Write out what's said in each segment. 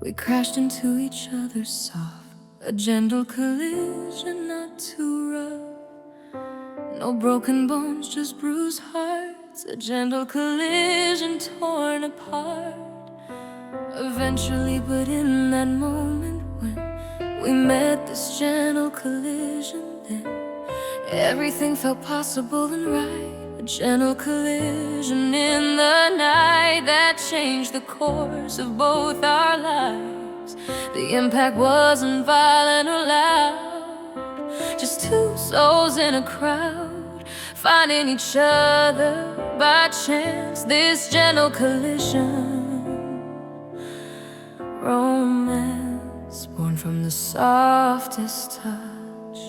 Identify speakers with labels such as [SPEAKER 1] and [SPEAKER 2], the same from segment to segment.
[SPEAKER 1] We crashed into each other soft, a gentle collision, not too rough. No broken bones, just bruised hearts, a gentle collision torn apart. Eventually, but in that moment when we met, this gentle collision, then everything felt possible and right. A gentle collision in the night that changed the course of both our lives. The impact wasn't violent or loud, just two souls in a crowd, finding each other by chance. This gentle collision, romance born from the softest touch.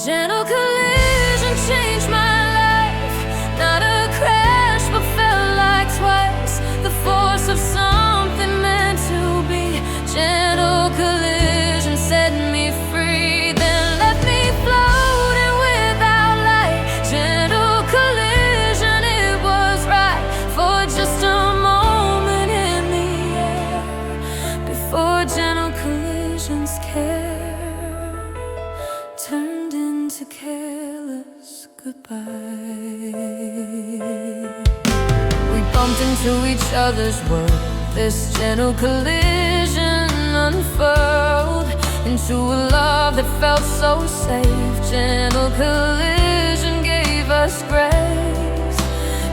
[SPEAKER 1] Gentle collision changed my life, not a crash but felt like twice the force of something meant to be. Gentle collision set me free, then left me floating without light. Gentle collision, it was right for just a moment in the air, before gentle collisions care turned into careless goodbye. We bumped into each other's world, this gentle collision unfurled into a love that felt so safe. Gentle collision gave us grace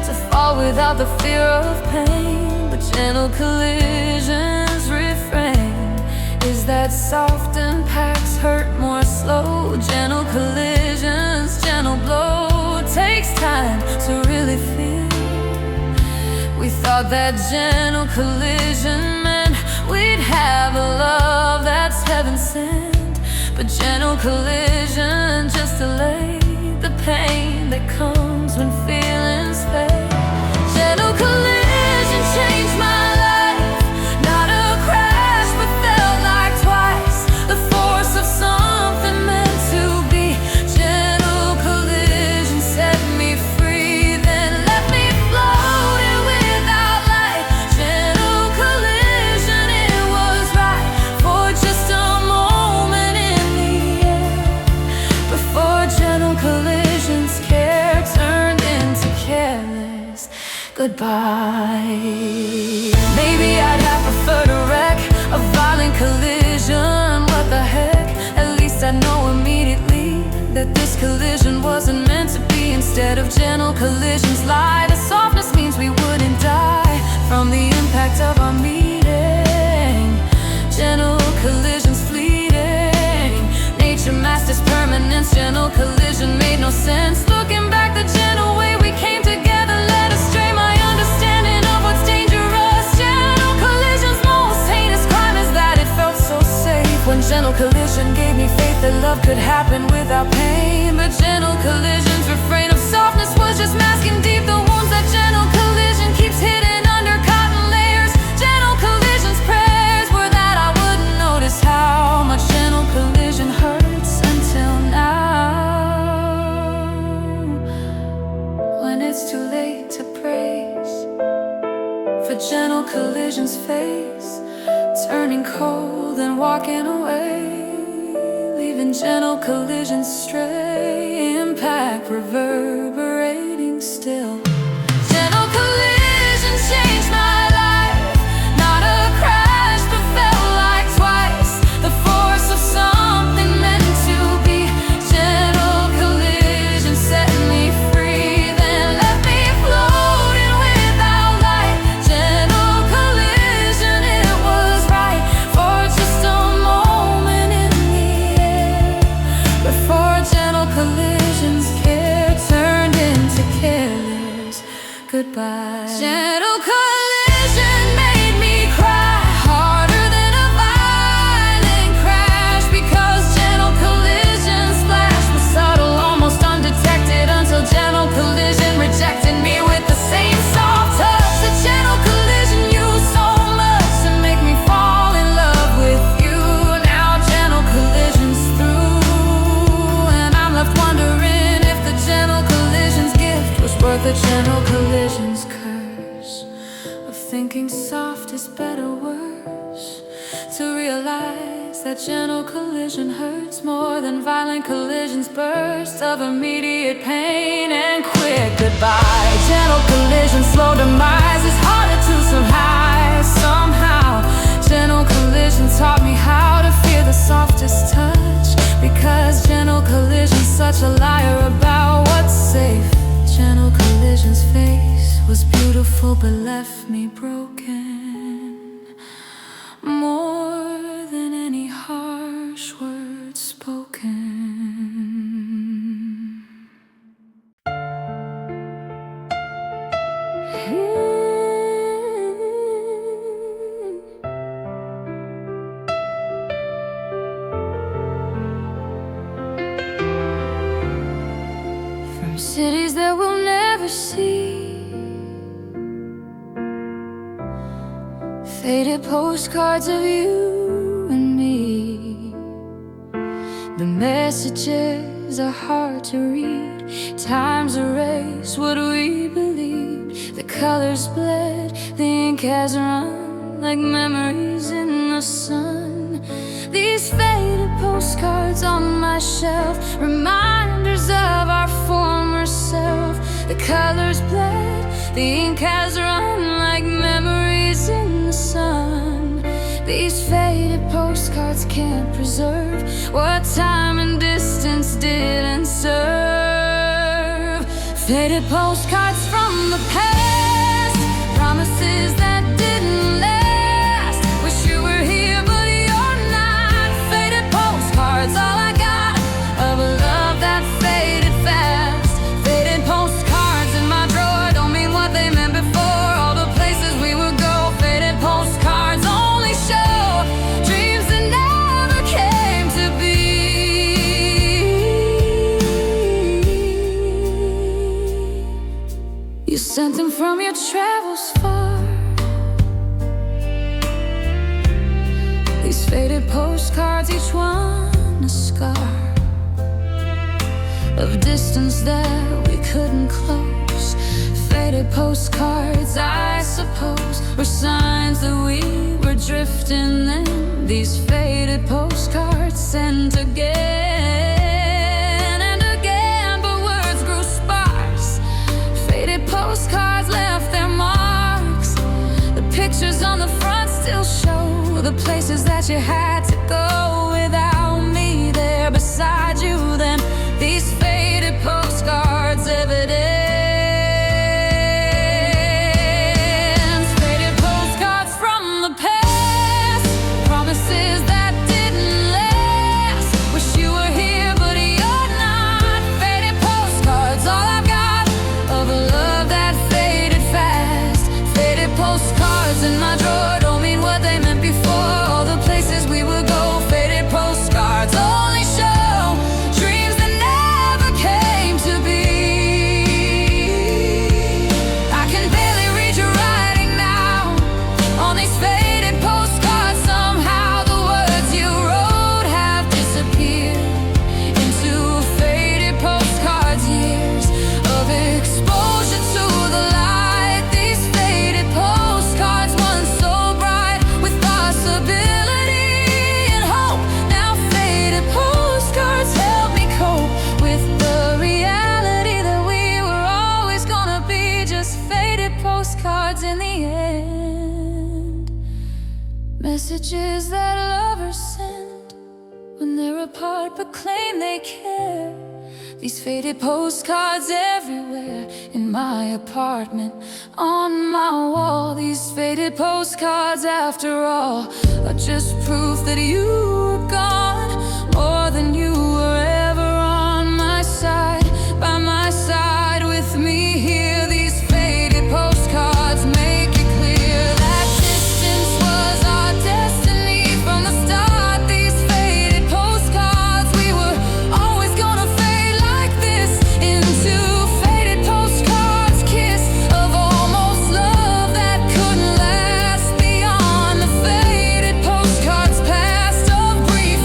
[SPEAKER 1] to fall without the fear of pain. But gentle collision's refrain is that soft impacts hurt more slow. Gentle collisions, gentle blow takes time to really feel. We thought that gentle collision meant we'd have a love that's heaven sent, but gentle collision just delayed the pain that comes when feelings fade. Gentle collision changed my life, not a crash but felt like twice the force of something meant to be. Gentle collision set me free, then left me floating without light. Gentle collision, it was right for just a moment in the air, before gentle collisions care turned into careless goodbye. Maybe I'd have preferred a wreck, a violent collision. What the heck? At least I know immediately that this collision wasn't meant to be. Instead of gentle collisions lie, the softness means we wouldn't die from the impact of our meeting. Gentle collisions fleeting, nature masters permanence. Gentle collision made no sense. Looking back, the gentle way we came together led astray my understanding of what's dangerous. Gentle collision's most heinous crime is that it felt so safe. When gentle collision gave me faith that love could happen without pain. But gentle collision's refrain of softness was just masking deep the wounds that gentle collision keeps hidden under cotton layers. Gentle collision's prayers were that I wouldn't notice how much gentle collision hurts until now, when it's too late to praise for gentle collision's face turning cold and walking away, leaving gentle collisions stray, impact reverberating still. Gentle collision changed my life, not a crash but felt like twice the force of something meant to be. Gentle collision set me free, then left me floating without light. Gentle collision, it was right for just a moment in the air, before gentle collisions care turned that gentle collision hurts more than violent collisions. Bursts of immediate pain and quick goodbye. Gentle collision, slow demise is harder to survive somehow. Gentle collision taught me how to fear the softest touch, because gentle collision's such a liar about what's safe. Gentle collision's face was beautiful but left me broken, more than any harsh words spoken. From cities that we'll never see, faded postcards of you and me. The messages are hard to read. Time's erased what we believed. The colors bled, the ink has run like memories in the sun. These faded postcards on my shelf, reminders of our former self. The colors bled, the ink has run like memories in the sun. These faded postcards can't preserve what time and distance didn't serve. Faded postcards from the past, promises that didn't last. Wish you were here but you're not. Faded postcards, all I got of a love that faded fast. Faded postcards in my drawer don't mean what they meant before. All the places we would go. Faded postcards only show dreams that never came to be. You sent them from your travels far. These faded postcards, each one a scar of distance that we couldn't close. Faded postcards, I suppose, were signs that we were drifting then. These faded postcards sent again and again, but words grew sparse. Faded postcards left their marks. The pictures on the front still show the places that you had to go without me there beside you. Then these faded postcards evidence. Faded postcards from the past, promises that didn't last. Wish you were here but you're not. Faded postcards, all I've got of a love that faded fast. Faded postcards in my drawer don't mean what they meant before. All the places we would go. Faded postcards only show dreams that never came to be. I can barely read your writing now on these faded postcards. Somehow the words you wrote have disappeared into faded postcards. Years of exposure to the light. These faded postcards, once so bright with possibility and hope. Now faded postcards help me cope with the reality that we were always gonna be just faded postcards in the end. Messages that lovers send when they're apart but claim they care. These faded postcards everywhere in my apartment, on my wall. These faded postcards, after all, are just proof that you were gone, more than you were ever on my side, by my side with me here. These faded postcards make it clear that distance was our destiny from the start. These faded postcards, we were always gonna fade like this into faded postcards. Kiss of almost love that couldn't last beyond the faded postcards past of grief.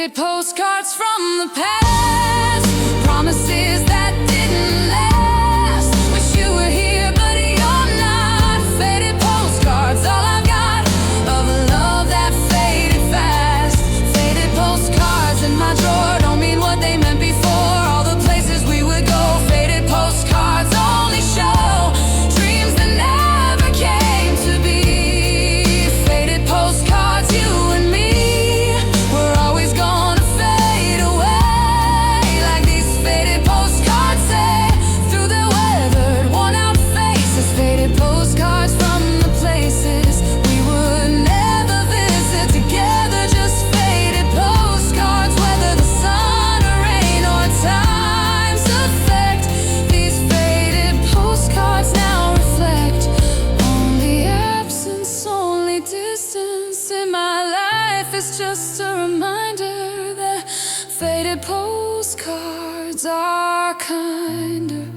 [SPEAKER 1] Faded postcards from the past, promises that didn't last. Wish you were here, but you're not. Faded postcards, all I've got of a love that faded fast. Faded postcards in my drawer don't mean what they meant before. All the places we would go. Faded postcards only show dreams that never came to be. Faded postcards, you and me, we're always gonna fade away, like these faded postcards say, through their weathered, worn-out faces. Faded postcards from the places we would never visit together. Just faded postcards, whether the sun or rain or time's effect. These faded postcards now reflect only absence, only distance in my life. Is just a reminder that faded postcards are kinder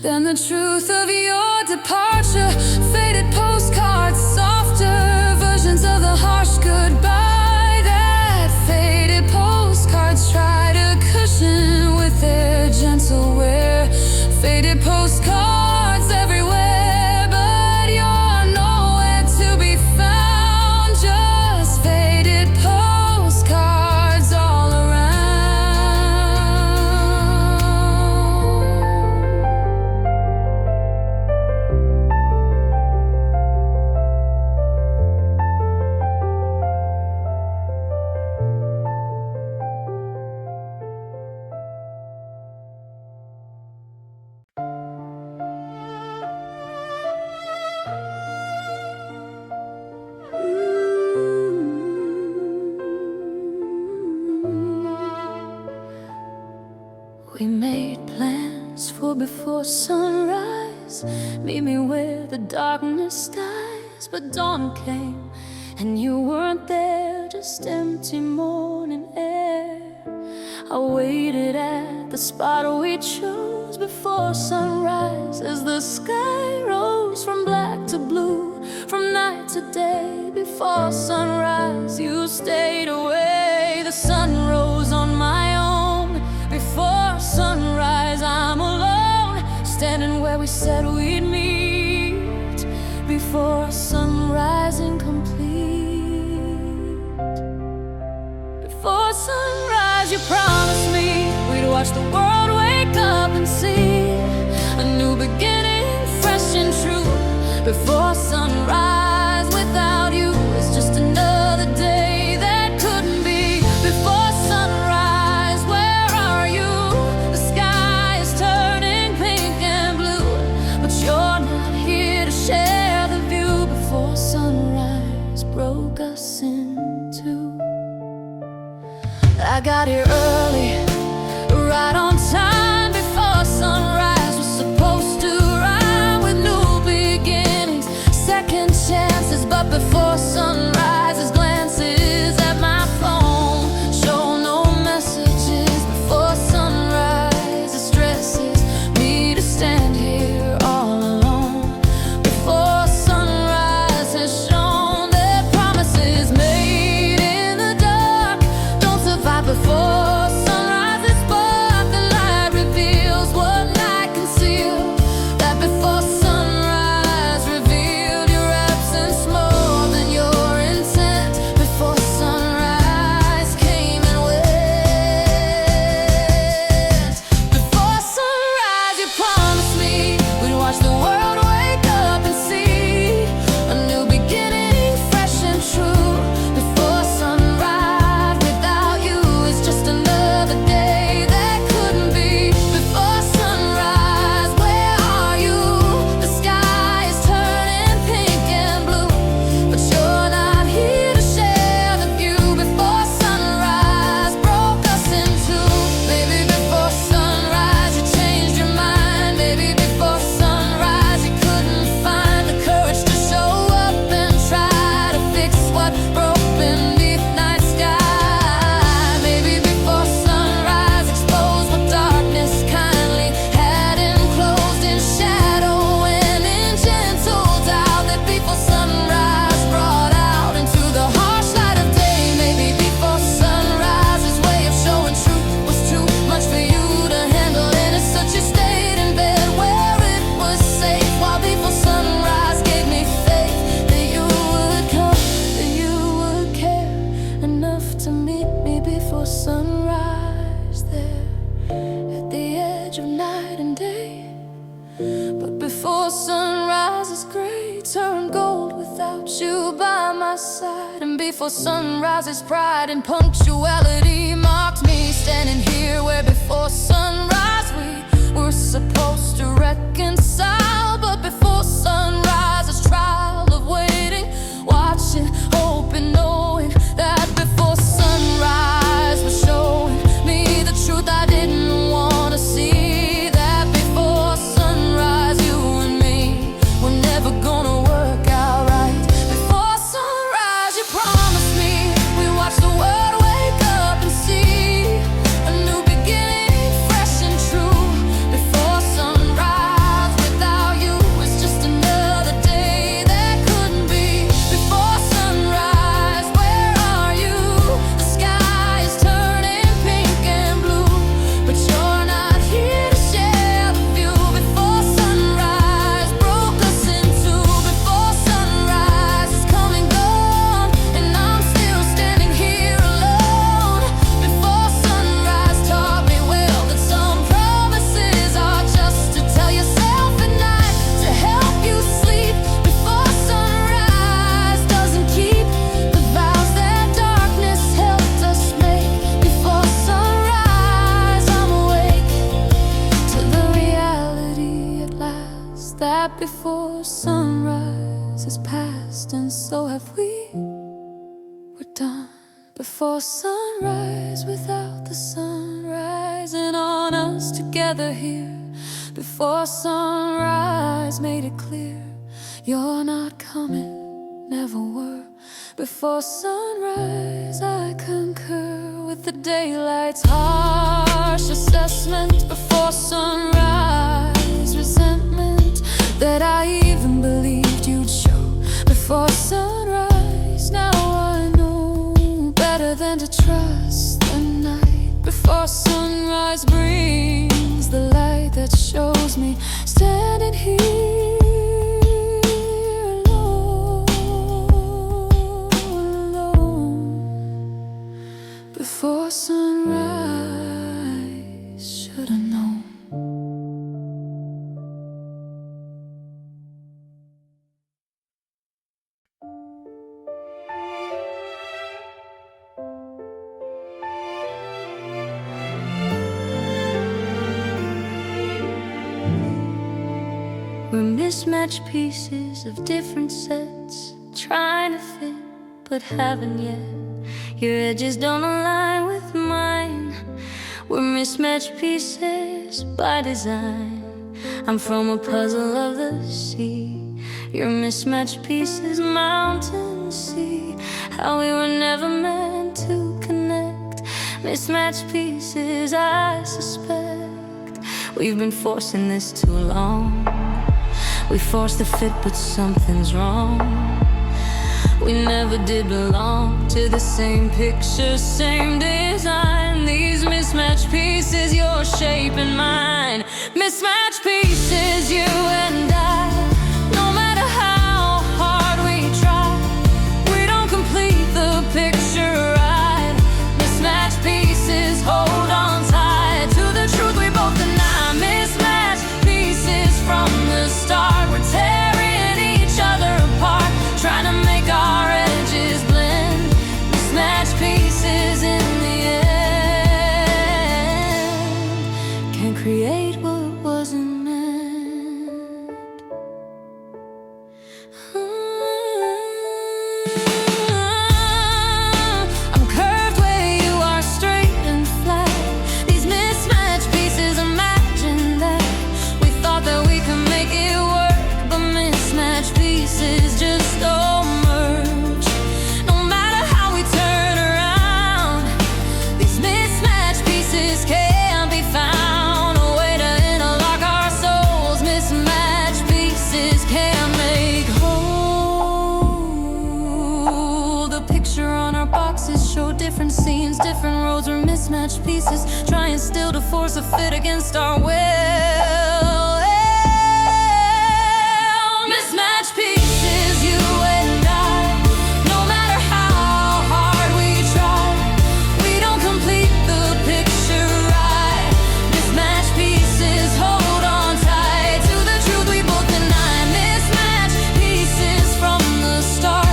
[SPEAKER 1] than the truth of your departure. Faded postcards, softer versions of the harsh goodbye that faded postcards try to cushion with their gentle wear. Faded postcards everywhere, but you're nowhere to be found. Just faded postcards all around. We made plans for before sunrise. Meet me where the darkness dies. But dawn came and you weren't there, just empty morning air. I waited at the spot we chose before sunrise, as the sky rose from black to blue, from night to day. Before sunrise you stayed away. The sun rose on my own. Before sunrise I'm alone, standing where we said we'd meet. Before sunrise incomplete. Before sunrise you promised me we'd watch the world wake up and see a new beginning, fresh and true. Before sunrise without you is just another day that couldn't be. Before sunrise, where are you? The sky is turning pink and blue, but you're not here to share the view. Before sunrise broke us in two. I got here early, right on time. Before sunrise was supposed to rhyme with new beginnings, second chances. But before sunrise, his glances at my phone show no messages. Before sunrise, it stresses me to stand here all alone. Before sunrise has shown that promises made in the dark don't survive. Before sunrise is spark, the light reveals what night concealed. That before sunrise revealed your absence more than your intent. you by my side. And before sunrise's pride and punctuality marked me standing here where before sunrise we were supposed to reconcile. But before sunrise's trial of waiting, watching, hoping, knowing that before sunrise was showing me the truth I didn't want to see. That before sunrise you and me were never gonna work out right. Before sunrise you promised me we watch the world wake up and see a new beginning, fresh and true. Before sunrise without you is just another day that couldn't be. Before sunrise, where are you? The sky is turning pink and blue, but you're not here to share the view. Before sunrise broke us in two. Before sunrise is come and gone, and I'm still standing here alone. Before sunrise taught me well that some promises are just to tell yourself at night to help you sleep. Before sunrise doesn't keep the vows that darkness helped us make. Before sunrise I'm awake to the reality at last that before sunrise is past, and so have we. We're done. Before sunrise without the sun rising on us together here. Before sunrise made it clear you're not coming, never were. Before sunrise I concur with the daylight's harsh assessment. Before sunrise resentment that I even believed you'd show. Before sunrise now I know better than to trust the night. Before sunrise brings the light that shows me standing here alone. Before sunrise, should've known. We're mismatched pieces of different sets, trying to fit but haven't yet. Your edges don't align with mine. We're mismatched pieces by design. I'm from a puzzle of the sea. Your mismatched pieces, mountain, sea. How we were never meant to connect. Mismatched pieces, I suspect. We've been forcing this too long. We forced to fit, but something's wrong. We never did belong to the same picture, same design. These mismatched pieces, your shape and mine. Mismatched pieces, you and I. No matter how hard we try, we don't complete the picture right. Mismatched pieces, hold on tight to the truth we both deny. Mismatched pieces from the start. We're tearing each other apart, trying to make our edges blend. Mismatched pieces in the end. Can't create what wasn't meant. I'm curved where you are straight and flat. These mismatched pieces, imagine that. We thought that we could make it work, but mismatched pieces just don't merge. No matter how we turn around, these mismatched pieces can't be found. A way to interlock our souls. Mismatched pieces can't make whole. The picture on our boxes show different scenes, different roads. We're mismatched pieces, trying still to force a fit against our will. Mismatched pieces, you and I. No matter how hard we try, we don't complete the picture right. Mismatched pieces, hold on tight to the truth we both deny. Mismatched pieces from the start.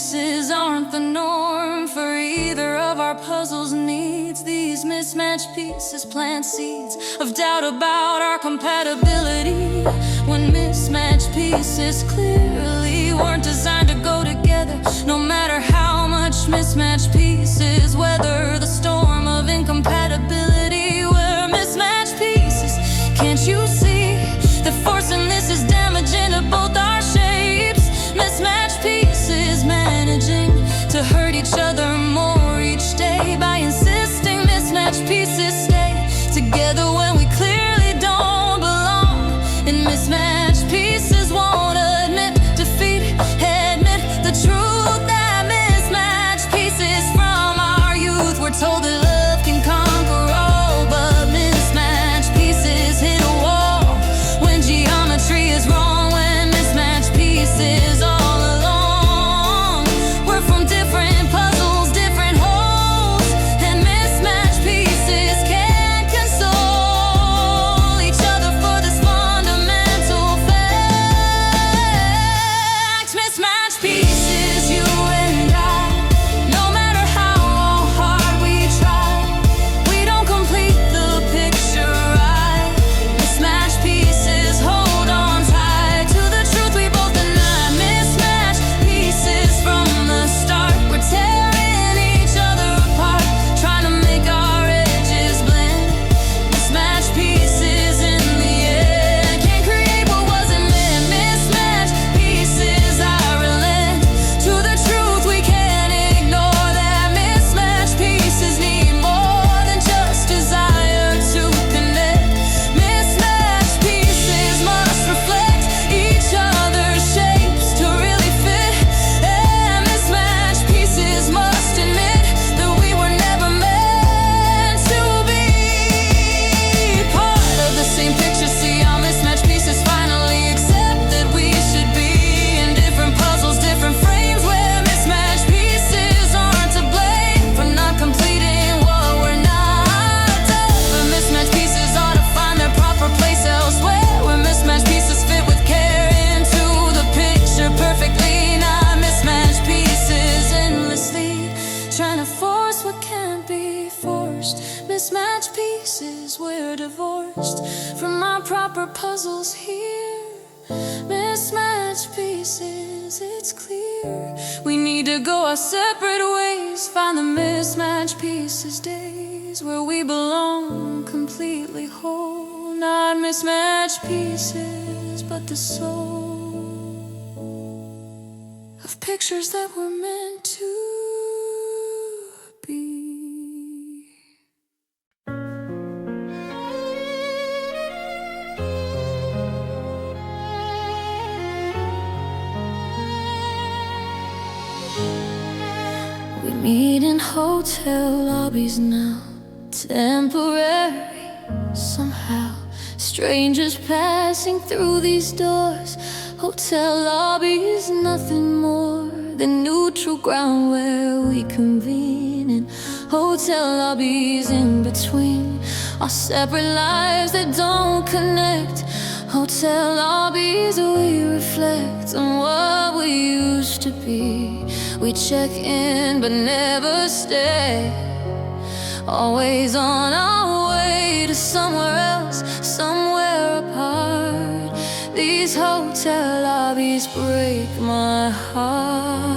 [SPEAKER 1] pieces aren't the norm for either of our puzzles' needs. These mismatched pieces plant seeds of doubt about our compatibility. When mismatched pieces clearly weren't designed to go together. No matter how much mismatched pieces weather the storm of incompatibility. We're mismatched pieces, can't you see? The force in this is damaging to both our shapes. Mismatched pieces managing to hurt each other more each day by insisting mismatched pieces stay together when we clearly don't belong. And mismatched pieces won't admit defeat, admit the truth that mismatched pieces from our youth were told that love can conquer all, but mismatched pieces hit a wall when geometry is wrong. When mismatched pieces all along, we're from different puzzles, different holes, and mismatched pieces can't console each other for this fundamental fact. Mismatched pieces, you and I, no matter how hard we try, we don't complete the picture right. Mismatched pieces hold on tight to the truth we both deny. Mismatched pieces from the start, we're tearing each other apart, trying to make our edges blend. Mismatched pieces in the end can't create what wasn't meant. Mismatched pieces, I relent to the truth we can't ignore, that mismatched pieces need more than just desire to connect. Mismatched pieces must reflect each other's shapes to really fit, and mismatched pieces must admit that we were never meant to be part of the same picture. See how mismatched pieces finally accept that we should be in different puzzles, different frames, where mismatched pieces aren't to blame for not completing what we're not done. But mismatched pieces ought to find their proper place elsewhere, where mismatched pieces fit with care into the picture perfectly. Not mismatched pieces endlessly trying to force what can't be forced. Mismatched pieces, we're divorced from our proper puzzles here. Mismatched pieces, it's clear we need to go our separate ways. Find the mismatched pieces days where we belong completely whole. Not mismatched pieces, but the soul of pictures that were meant to be. We meet in hotel lobbies now, temporary somehow. Strangers passing through these doors. Hotel lobbies, nothing more than neutral ground where we convene. And hotel lobbies in between our separate lives that don't connect. Hotel lobbies, we reflect on what we used to be. We check in but never stay, always on our way to somewhere else, somewhere apart. These hotel lobbies break my heart.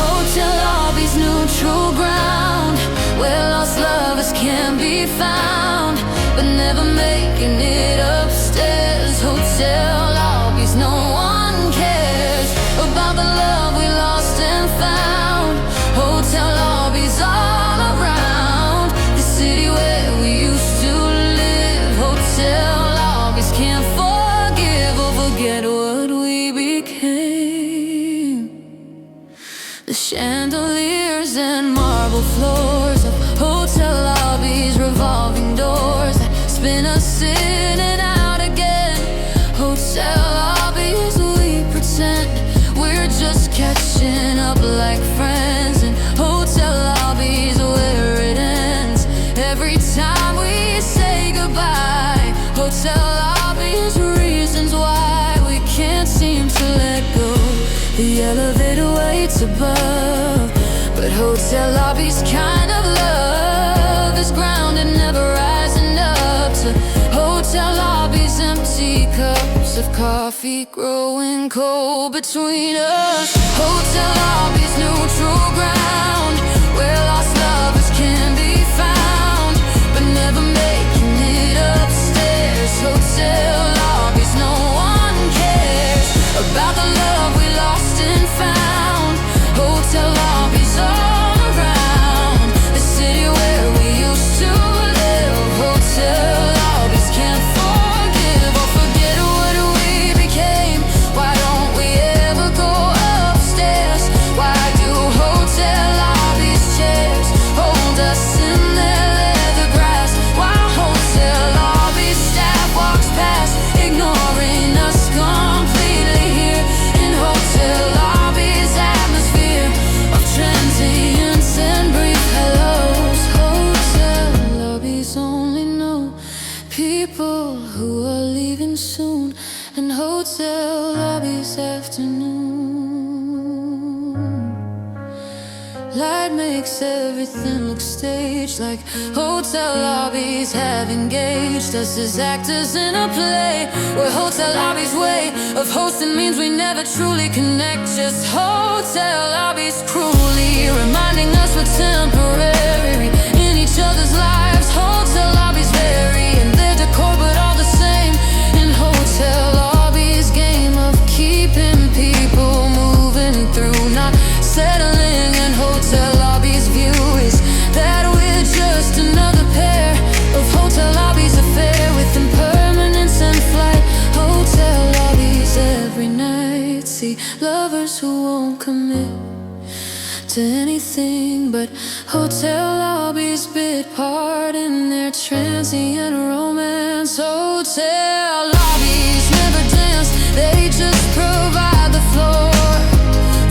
[SPEAKER 1] Hotel lobbies, neutral ground, where lost lovers can be found, but never making it upstairs. Hotel lobbies, no one cares about the love we lost and found. Hotel lobbies all around the city where we used to live. Hotel lobbies can't forgive or forget what we became. The chandeliers and marble floors of hotel lobbies, revolving doors that spin us in and out again. Hotel lobbies, we pretend we're just catching up like friends. And hotel lobbies, where it ends every time we say goodbye. Hotel lobbies, reasons why we can't see The elevator waits above, but hotel lobbies kind of love is grounded, never rising up to hotel lobbies. Empty cups of coffee growing cold between us. Hotel lobbies, neutral ground, where lost lovers can be found, but never making it upstairs. Hotel lobbies, no one cares about the love we lost and found. Hotel lobbies all around the city where we used to live. Hotel lobbies can't forgive or forget what we became. Why don't we ever go upstairs? Why do hotel lobbies chairs hold us in their leather grasp, while hotel lobbies staff walks past, ignoring us completely here in hotel lobbies atmosphere of transience and brief hellos. Hotel lobbies only know people who are leaving soon, and hotel lobbies afternoon. Light makes everything look staged, like hotel lobbies have engaged us as actors in a play, where hotel lobbies' way of hosting means we never truly connect. Just hotel lobbies cruelly reminding us we're temporary in each other's lives. Hotel lobbies vary in their decor, but all the same in hotel lobbies' game of keeping people moving through, not settling. And hotel lobbies' view is that we're just another pair of hotel lobbies affair with impermanence and flight. Hotel lobbies every night see lovers who won't commit to anything but hotel lobbies bid part in their transient romance. Hotel lobbies never dance, they just provide the floor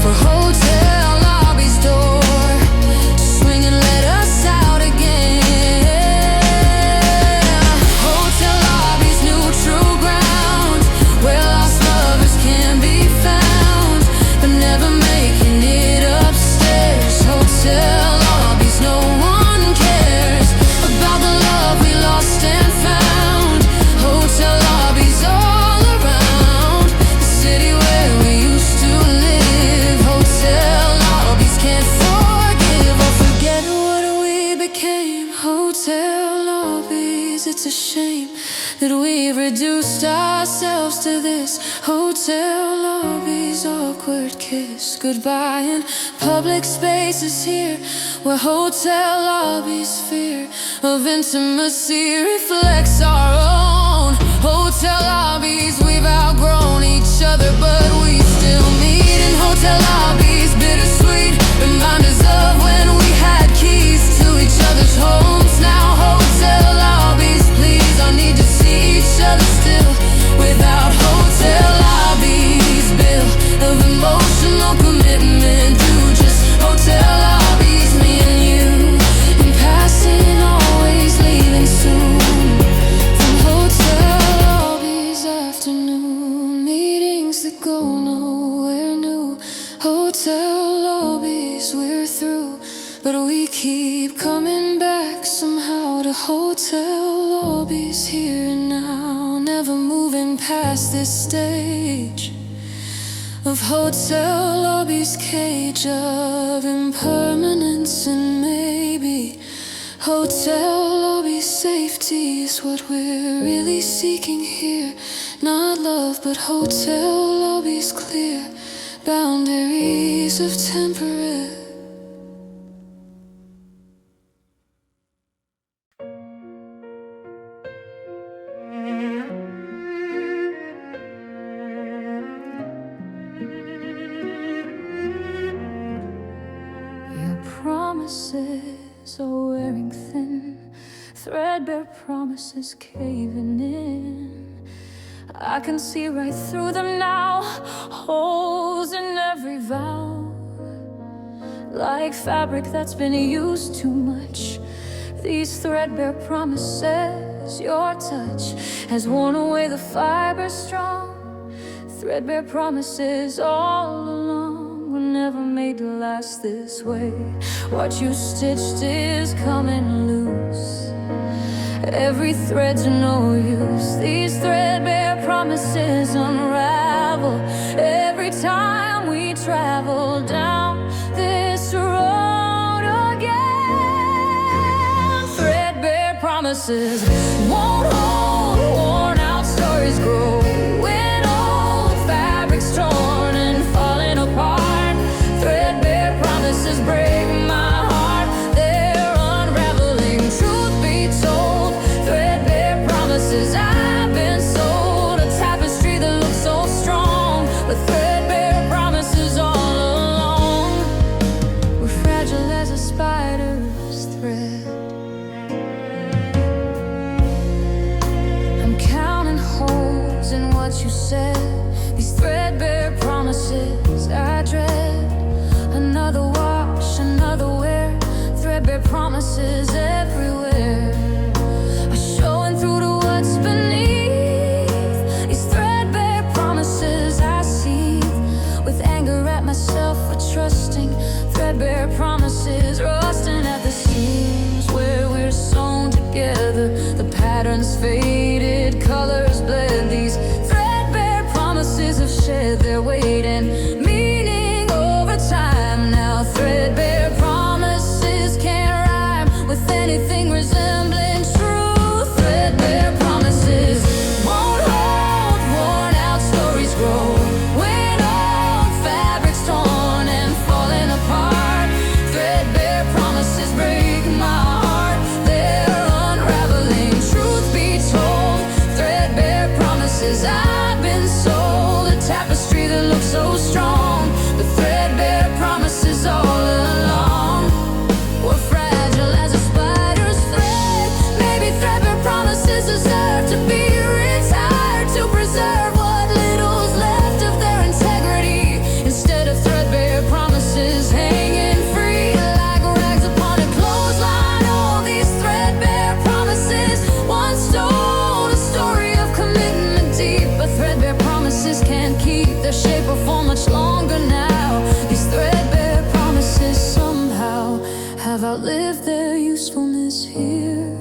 [SPEAKER 1] for hotel lobbies door to swing and let us out again. Hotel lobbies, neutral ground, where lost lovers can be found, but never making it upstairs. Hotel lobbies, no one cares about the love we lost and found. Hotel lobbies all around the city where we used to live. Hotel lobbies can't forgive or forget what we became. Hotel lobbies, it's a shame that we've reduced ourselves to this. Hotel lobbies, awkward kiss goodbye in public spaces here, where hotel lobbies' fear of intimacy reflects our own. Hotel lobbies, we've outgrown each other, but we still meet in hotel lobbies. Bittersweet reminders of when we had keys to each other's homes. Now hotel lobbies, please, I need to see each other still. Without hotel lobbies, bill of emotional commitment due. Just hotel lobbies, me and you, in passing, always leaving soon. From hotel lobbies afternoon meetings that go nowhere new. Hotel lobbies, we're through, but we keep coming back somehow to hotel lobbies here and now, never moving past this stage of hotel lobbies' cage of impermanence. And maybe hotel lobbies' safety is what we're really seeking here, not love but hotel lobbies' clear boundaries of temporary. Promises are wearing thin, threadbare promises caving in. I can see right through them now, holes in every vow, like fabric that's been used too much. These threadbare promises, your touch has worn away the fiber strong. Threadbare promises all along were never made to last this way. What you stitched is coming loose. Every thread's no use. These threadbare promises unravel every time we travel down this road again. Threadbare promises won't hold. Worn out stories grow when old fabric's torn and falling apart. Threadbare promises break my heart. They're unraveling. Truth be told, threadbare promises. I've been sold a tapestry that looks so strong, but threadbare promises all along were fragile as a spider's thread. I'm counting holes in what you said. These threadbare promises I dread. Another wash, another wear. Threadbare promises everywhere are showing through to what's beneath. These threadbare promises I see with anger at myself for trusting. Threadbare promises rusting at the seams where we're sewn together. The patterns faded, colors bled. These threadbare promises have shed their weight and meaning over time. Now threadbare promises can't rhyme with anything resembling truth. Threadbare promises won't hold. Worn out stories grow when old fabric's torn and falling apart. Threadbare promises break my heart. They're unraveling. Truth be told, threadbare promises. I've been sold a tapestry that looks so strong, but threadbare promises all along were fragile as a spider's thread. Maybe threadbare promises deserve to be retired to preserve what little's left of their integrity, instead of threadbare promises hanging free like rags upon a clothesline. All these threadbare promises once told a story of commitment deep, but threadbare promises can't keep their shape or form much longer now. These threadbare promises somehow have outlived their usefulness here,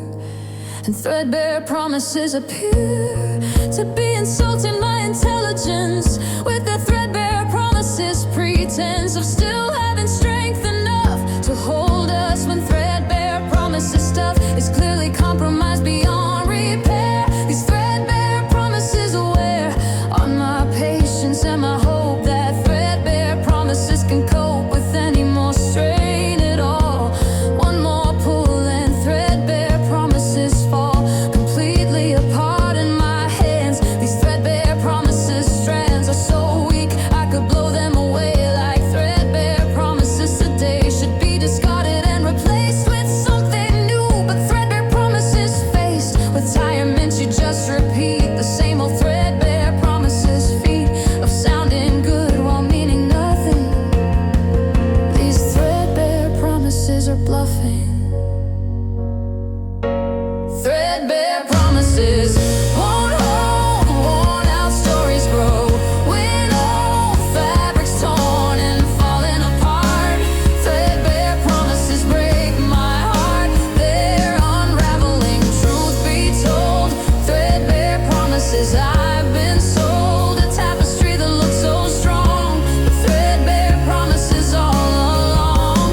[SPEAKER 1] and threadbare promises appear to be insulting my intelligence with their threadbare promises, pretense of still having strength enough to hold us when threadbare promises stuff is clearly compromised beyond repair. These threadbare promises wear on my patience and my hope that threadbare promises can cope with any more strain at all. One more pull and threadbare promises fall completely apart in my hands. These threadbare promises strands are so weak I could blow them away like threadbare promises today should be discarded and replaced with something new. But threadbare promises faced with retirement, you just repeat the same old threadbare promises, feet of sounding good while meaning nothing. These threadbare promises are bluffing. Threadbare promises won't hold. Worn out stories grow when old fabric's torn and falling apart. Threadbare promises break my heart. They're unraveling. Truth be told, threadbare promises. I've been sold a tapestry that looks so strong, but threadbare promises all along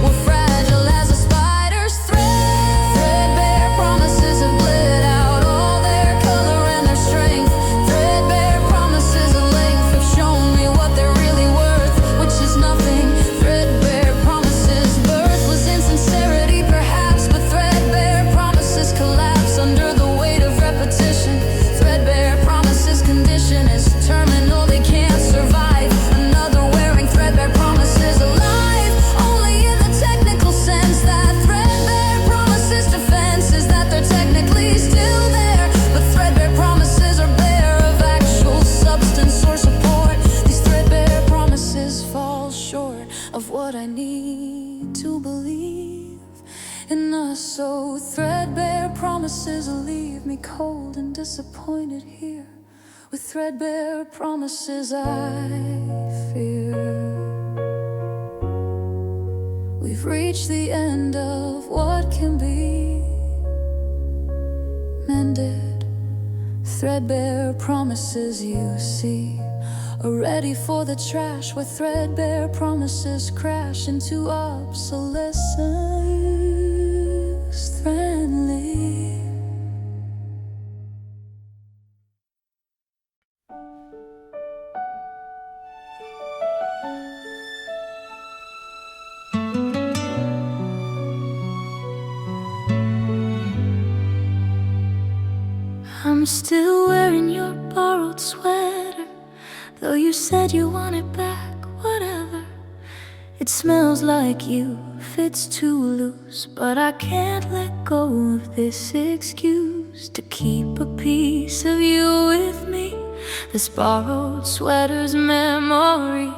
[SPEAKER 1] were fragile as a spider's thread. Threadbare promises have bled out all their color and their strength. Threadbare promises of length have shown me what they're really worth, which is nothing. Threadbare promises birth was insincerity perhaps, but threadbare promises collapse under the weight of repetition. Threadbare promises condition is terminal, they can't survive another wearing threadbare promises alive. Only in the technical sense that threadbare promises defense is that they're technically still there, but threadbare promises are bare of actual substance or support. These threadbare promises fall short of what I need to believe in us. So threadbare promises leave me cold and disappointed here with threadbare promises I fear. We've reached the end of what can be mended. Threadbare promises you see are ready for the trash, where threadbare promises crash into obsolescence friendly. I'm still wearing your borrowed sweater, though you said you want it back, whatever. It smells like you, fits too loose, but I can't let go of this excuse to keep a piece of you with me. This borrowed sweater's memory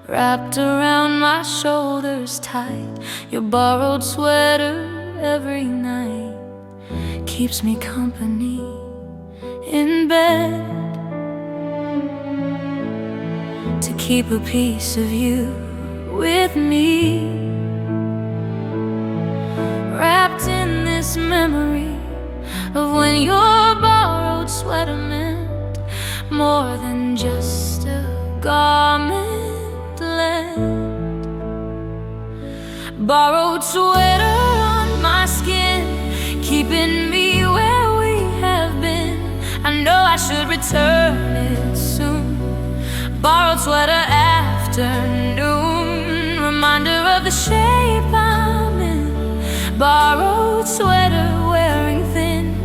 [SPEAKER 1] wrapped around my shoulders tight. Your borrowed sweater every night keeps me company in bed, to keep a piece of you with me, wrapped in this memory of when your borrowed sweater meant more than just a garment lent. Borrowed sweater on my skin, keeping me where we have been. I know I should return it soon. Borrowed sweater afternoon, reminder of the shape I'm in. Borrowed sweater wearing thin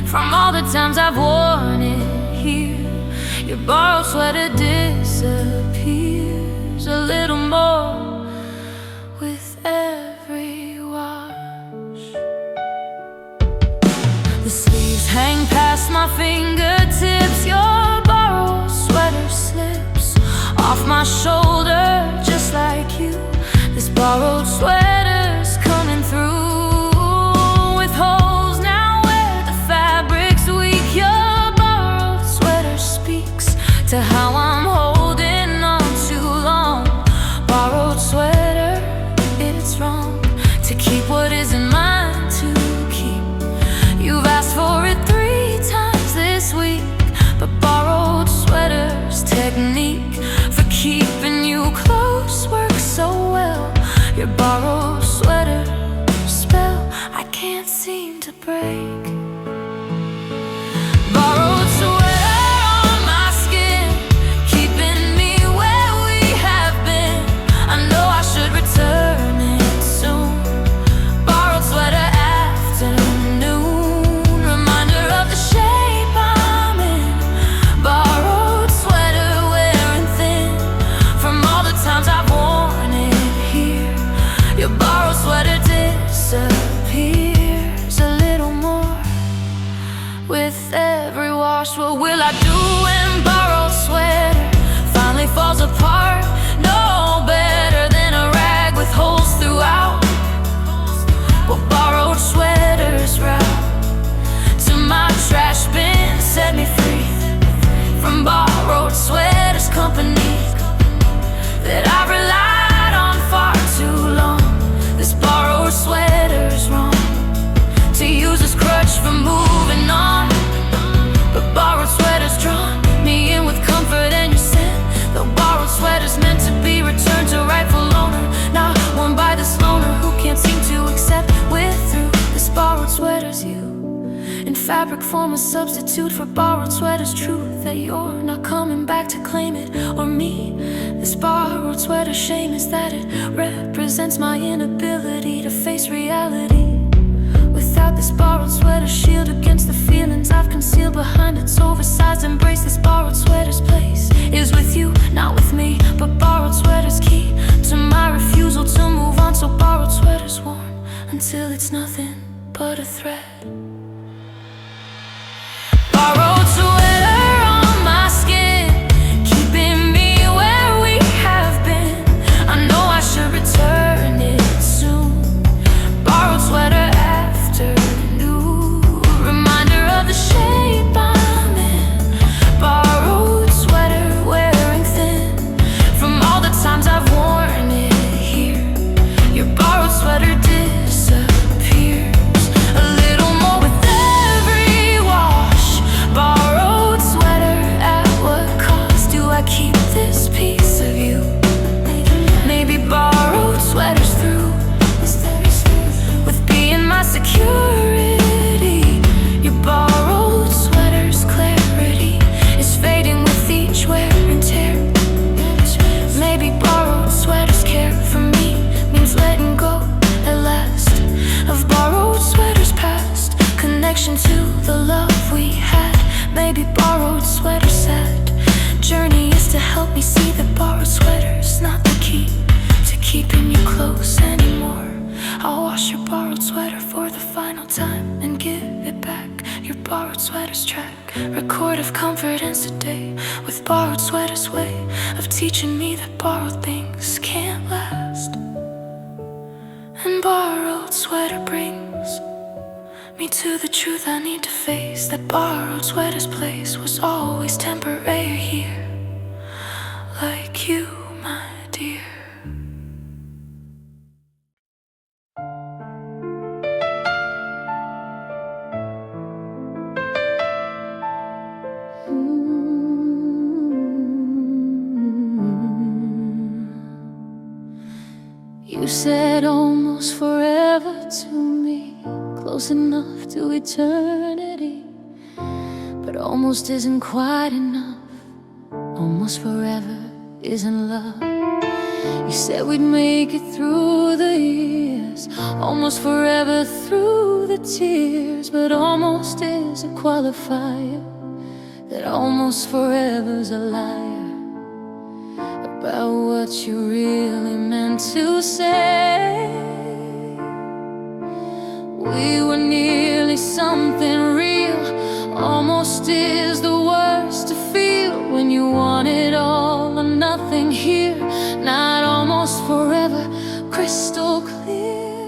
[SPEAKER 1] from all the times I've worn it here. Your borrowed sweater disappears a little more with every wash. The sleeves hang past my fingertips. Your borrowed sweater slips off my shoulder just like you. This borrowed sweater's coming through with holes now where the fabric's weak. Your borrowed sweater speaks to how I'm holding on too long. Borrowed sweater, it's wrong to keep what isn't mine to keep. You've asked for it 3 times this week, but borrowed sweater's technique for keeping you close works so well. Your borrowed sweater spell I can't seem to break. Borrowed sweater on my skin, keeping me where we have been. I know I should return it soon. Borrowed sweater afternoon, reminder of the shape I'm in. Borrowed sweater wearing thin from all the times I've worn it here. Your borrowed sweater disappears a little more with every wash. What will I do when borrowed sweater finally falls apart? No better than a rag with holes throughout. Well, borrowed sweater's route to my trash bin set me free from borrowed sweater's company that I've relied on far too long. This borrowed sweater's wrong to use as crutch for moving on, but borrowed sweater's drawn me in with comfort and your scent. Though borrowed sweater's meant to be returned to rightful owner, not worn by this loner who can't seem to accept with through. This borrowed sweater's you in fabric form a substitute for borrowed sweater's truth, that you're not coming back to claim it or me. This borrowed sweater's shame is that it represents my inability to face reality. Without this borrowed sweater shield against the feelings I've concealed behind its oversized embrace. This borrowed sweater's place is with you, not with me. But borrowed sweater's key to my refusal to move on. So borrowed sweater's worn until it's nothing but a thread. Borrowed sweater on my skin, keeping me where we have been. I know I should return it soon. Borrowed sweater afternoon, reminder of the shape I'm in. Borrowed teaching me that borrowed things can't last. And borrowed sweater brings me to the truth I need to face, that borrowed sweater's place was always temporary here. Like you, my dear. You said almost forever to me, close enough to eternity, but almost isn't quite enough. Almost forever isn't love. You said we'd make it through the years, almost forever through the tears, but almost is a qualifier, that almost forever's a liar about what you really meant to say. We were nearly something real, almost is the worst to feel when you want it all or nothing here. Not almost forever, crystal clear.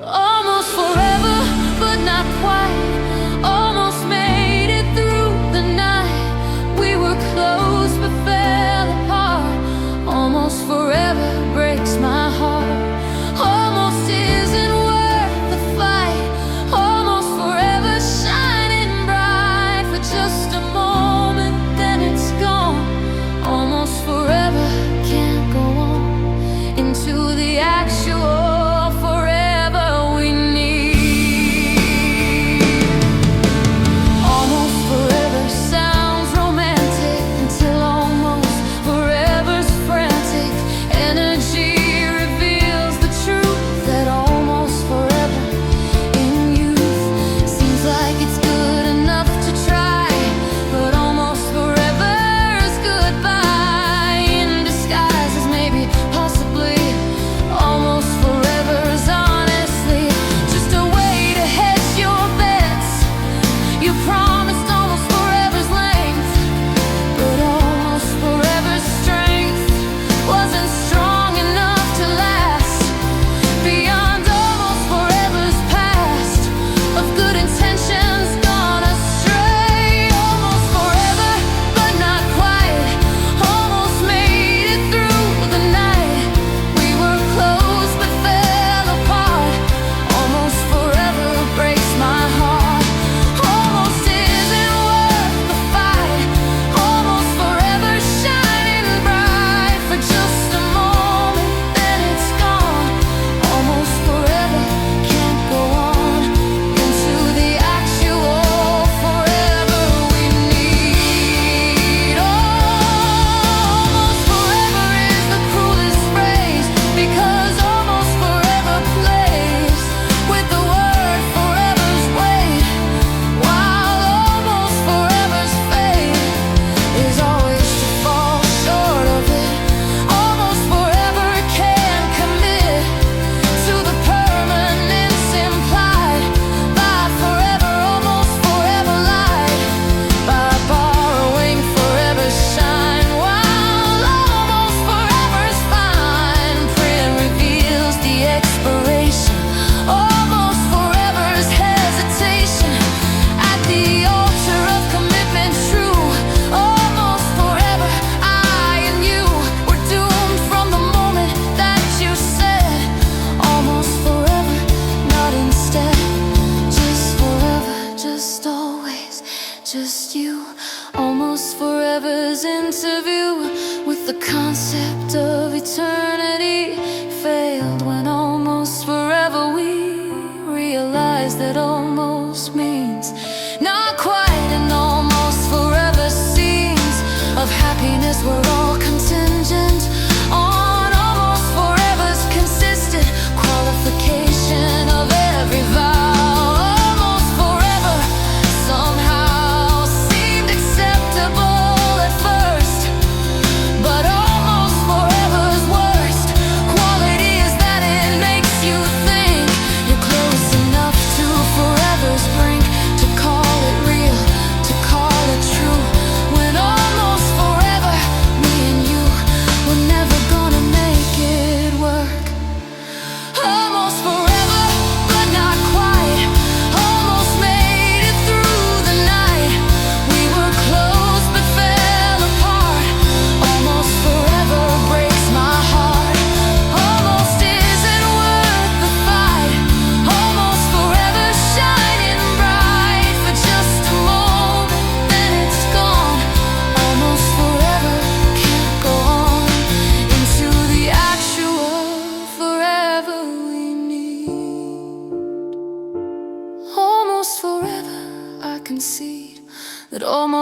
[SPEAKER 1] Almost forever, but not quite. Almost made it through the night. We were close but fell apart. Almost forever breaks my heart.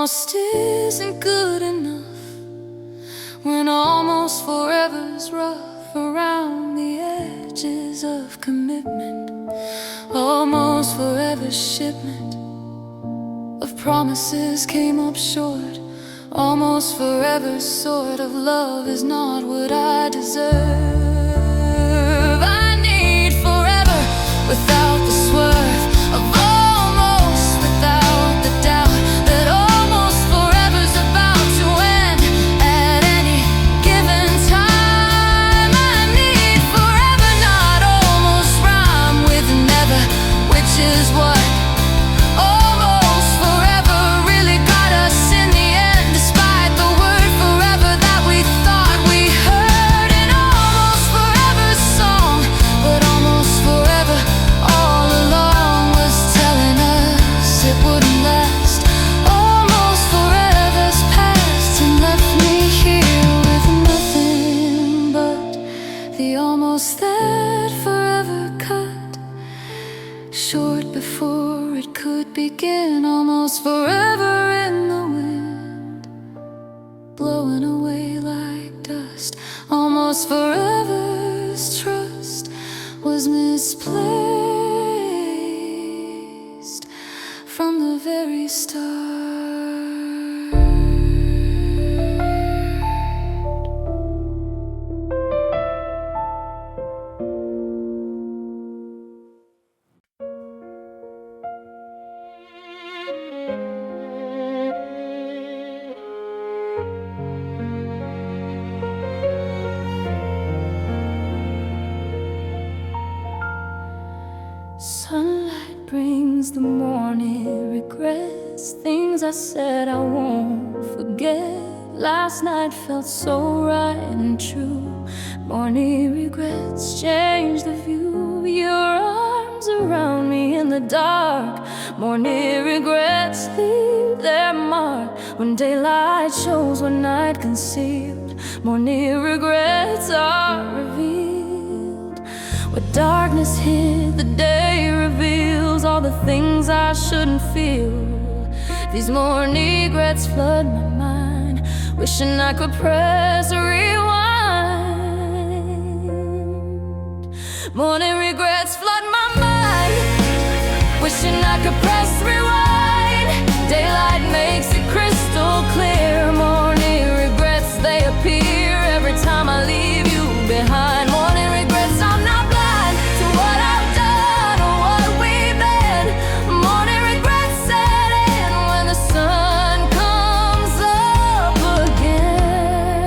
[SPEAKER 1] almost isn't good enough, when almost forever's rough around the edges of commitment. Almost forever's shipment of promises came up short. Almost forever's sort of love is not what I deserve. I need forever without the swerve of almost, without the doubt that almost forever's about to end at any given time. I need forever, not almost rhyme with never, which is what almost forever really got us in the end, despite the word forever that we thought we heard. An almost forever song, but almost forever all along was telling us it wouldn't last. Almost forever's passed and left me here with nothing but the almost that forever cut short before it could begin. Almost forever in the wind, blowing away like dust. Almost forever's trust was misplaced from the very start. Sunlight brings the morning regrets, things I said I won't forget. Last night felt so right and true. Morning regrets change the view. Your arms around me in the dark. Morning regrets leave their mark when daylight shows what night concealed. Morning regrets are revealed. What darkness hid, the day reveals all the things I shouldn't feel. These morning regrets flood my mind, wishing I could press rewind. Morning regrets flood my mind, wishing I could press rewind. Daylight makes it crystal clear. Morning regrets, they appear every time I leave you behind. Morning regrets, I'm not blind to what I've done or what we've been. Morning regrets set in when the sun comes up again.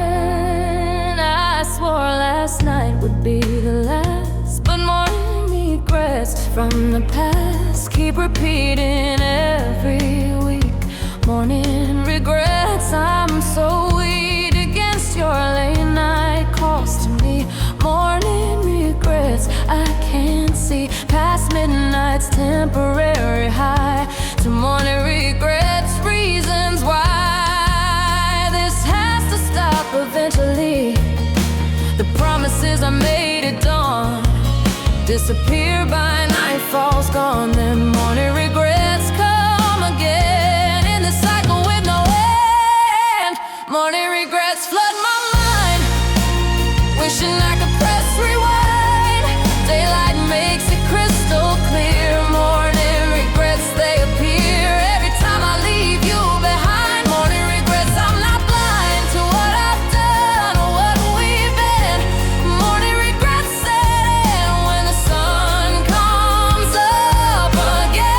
[SPEAKER 1] I swore last night would be the last, but morning regrets from the past keep repeating every week. Morning regrets, I'm so weak against your late night calls to me. Morning regrets, I can't see past midnight's temporary high to morning regrets, reasons why this has to stop eventually. The promises I made at dawn disappear by nightfall's gone. Then morning regrets come again in the cycle with no end. Morning regrets flood my mind, wishing I could press rewind. Daylight makes it crystal clear. Morning regrets, they appear every time I leave you behind. Morning regrets, I'm not blind to what I've done or what we've been. Morning regrets set in when the sun comes up again.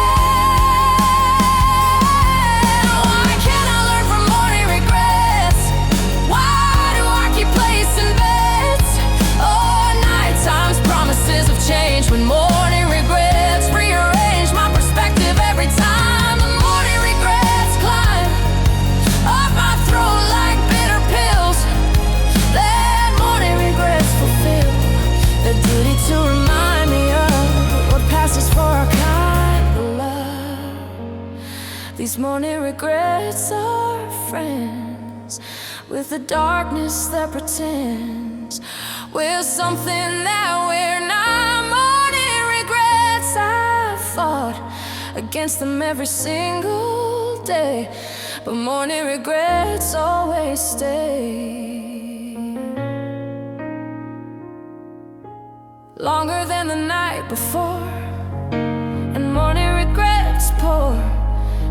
[SPEAKER 1] Why can't I learn from morning regrets? Why do I keep placing bets? Oh, nighttime's promises have changed when morning regrets rearrange my perspective every time. The morning regrets climb up my throat like bitter pills. Then morning regrets fulfill their duty to remind me of what passes for a kind of love. These morning regrets are friends with the darkness that pretends we're something that we're not. Morning regrets, I fought against them every single day, but morning regrets always stay. Longer than the night before, and morning regrets pour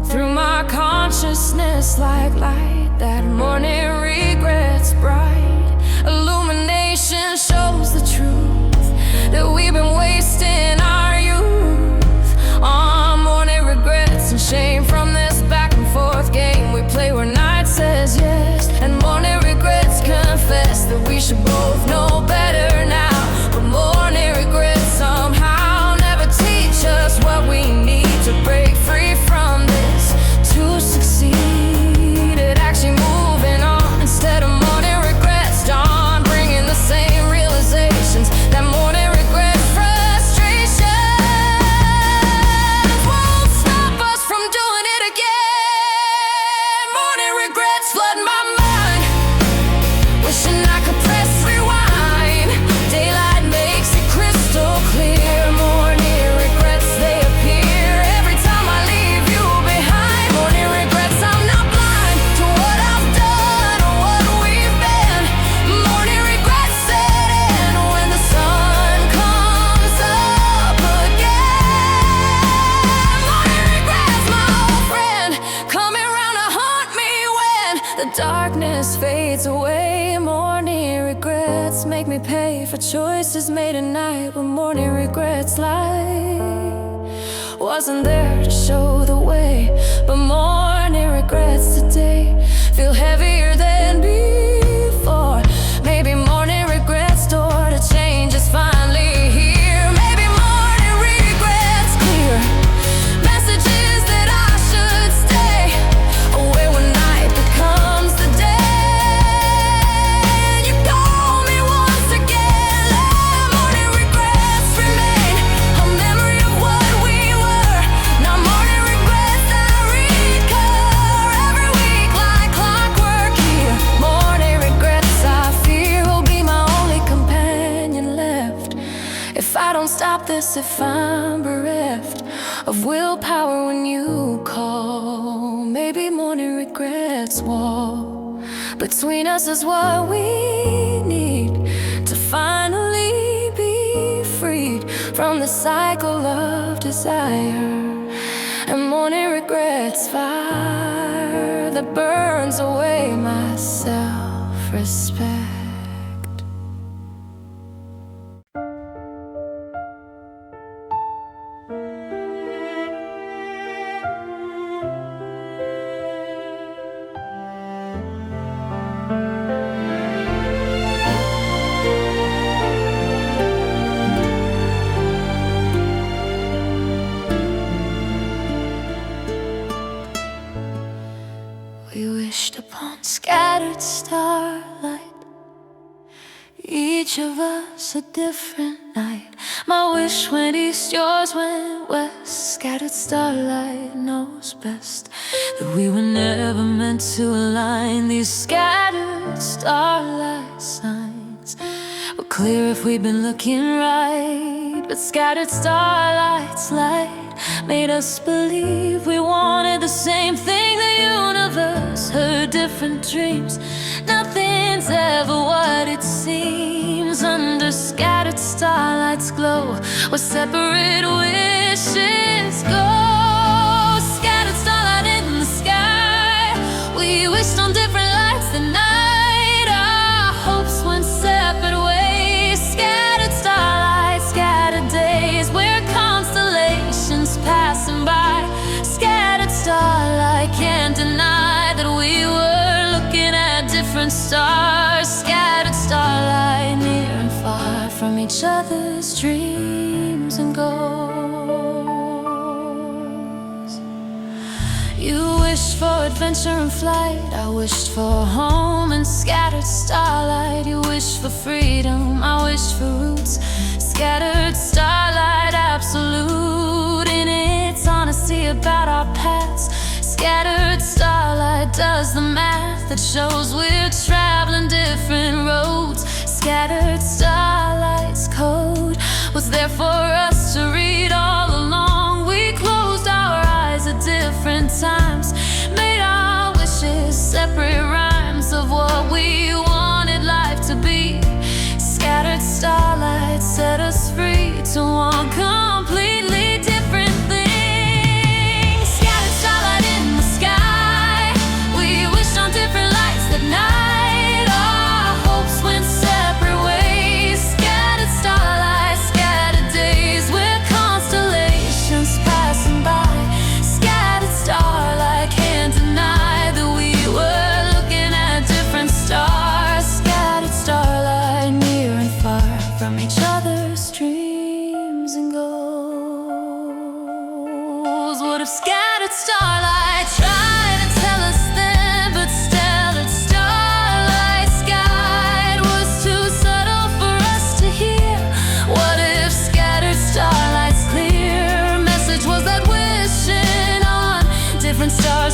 [SPEAKER 1] through my consciousness like light. That morning regrets bright illumination shows the truth that we've been wasting our youth on morning regrets and shame from this back and forth game we play where night says yes and morning regrets confess that we should both know better now. But morning regrets somehow never teach us what we need to break free from this, to succeed at actually moving on instead of morning regrets dawn bringing the same realizations. That morning regret frustrations won't stop us from doing it again. Morning regrets flood my mind, wishing I could press rewind. Daylight makes it crystal clear. Morning regrets, they appear every time I leave you behind. Morning regrets, I'm not blind to what I've done or what we've been. Morning regrets set in when the sun comes up again. Morning regrets, my old friend, coming round to haunt me when the darkness fades away. Morning regrets make me pay for choices made at night when morning regrets light wasn't there to show the way. But morning regrets today feel heavier than before. Maybe morning regrets door to change is finally here. Maybe morning regrets clear messages that I should stay away when night becomes the day. You call me once again. Let morning regrets remain a memory of what we were. Now morning regrets that recur every week like clockwork here. Morning regrets I fear will be my only companion left if I don't stop this, if I'm bereft of willpower when you call. Maybe morning regrets wall between us is what we need to finally be freed from the cycle of desire. And morning regrets fire that burns away my self-respect. We wished upon scattered starlight, each of us a different night. My wish went east, yours went west. Scattered starlight knows best that we were never meant to align. These scattered starlight signs were clear if we'd been looking right. But scattered starlight's light made us believe we wanted the same thing. The universe heard different dreams. Nothing's ever what it seems. Under scattered starlight's glow where separate wishes go. Scattered starlight in the sky, we wished on different lights that night. Our hopes went separate ways. Scattered starlight, scattered days, we're constellations passing by. Scattered starlight, can't deny that we were looking at different stars. Scattered starlight, near and far from each other's dreams and goals. You wished for adventure and flight, I wished for home and scattered starlight. You wished for freedom, I wished for roots. Scattered starlight, absolute in its honesty about our past. Scattered starlight does the math that shows we're traveling different roads. Scattered starlight's code was there for us to read all along. We closed our eyes at different times, made our wish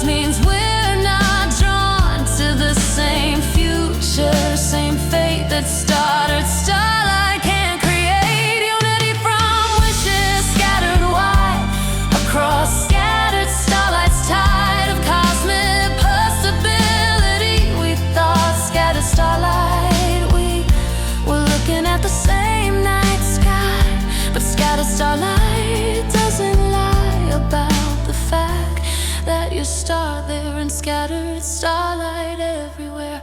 [SPEAKER 1] means we're not drawn to the same future, same fate that started starlight can't create. Unity from wishes scattered wide across scattered starlights, tide of cosmic possibility. We thought scattered starlight, we were looking at the same night sky, but scattered starlight doesn't lie about the fact that you start there and scattered starlight everywhere.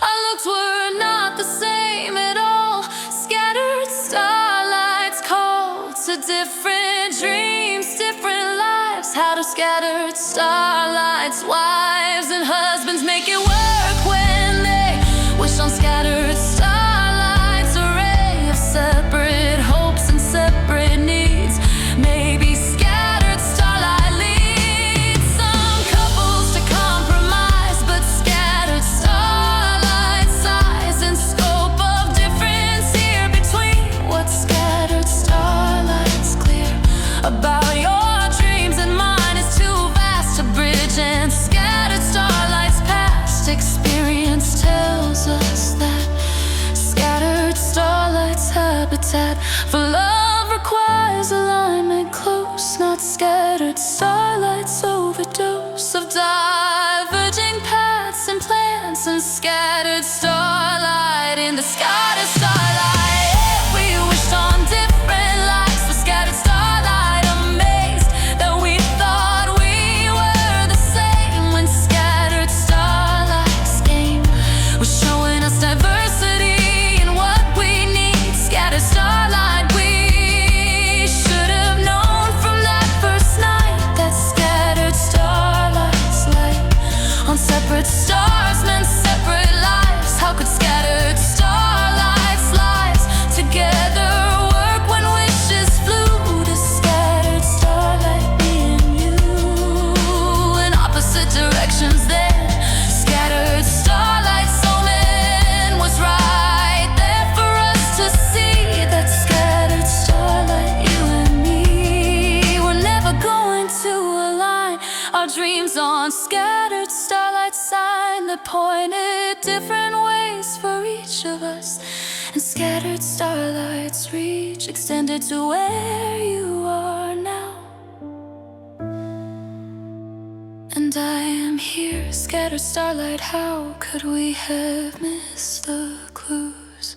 [SPEAKER 1] Our looks were not the same at all. Scattered starlights call to different dreams, different lives. How do scattered starlights, wives and husbands make it work when they wish on scattered starlights? A ray of separate hopes and separate needs. Maybe scattered starlight leads some couples to compromise, but scattered starlight size and scope of difference here between what scattered starlight's clear about your dreams and mine is too vast to bridge, and scattered starlight's past experience tells us that scattered starlight's habitat for love requires alignment close, not scattered starlight's overdose of diverging paths and plans, and scattered starlight in the scattered starlight. We wished on different lives, but scattered starlight amazed that we thought we were the same when scattered starlight's game was showing us diversity in what we need. Scattered starlight, we should have known from that first night that scattered starlight's light on separate stars meant separate lives. How could scattered starlight's lives together work when wishes flew to scattered starlight, me and you in opposite directions then? Scattered starlight's omen was right there for us to see, that scattered starlight, you and me were never going to align. Our dreams on scattered starlight sign that pointed different ways for each of us, and scattered starlight's reach extended to where you are now. And I am here, scattered starlight. How could we have missed the clues?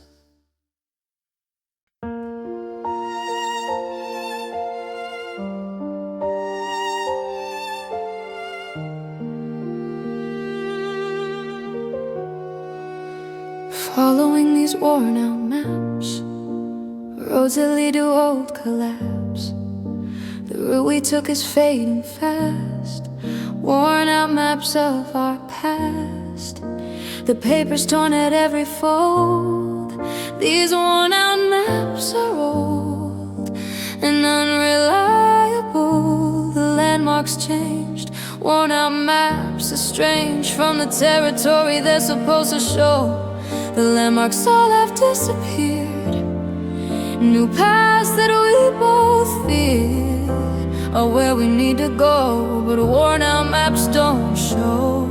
[SPEAKER 1] Following these worn out maps, roads that lead to old collapse. The route we took is fading fast, worn out maps of our past. The paper's torn at every fold. These worn out maps are old and unreliable. The landmarks changed, worn out maps estranged from the territory they're supposed to show. The landmarks all have disappeared. New paths that we both fear are where we need to go, but worn out maps don't show.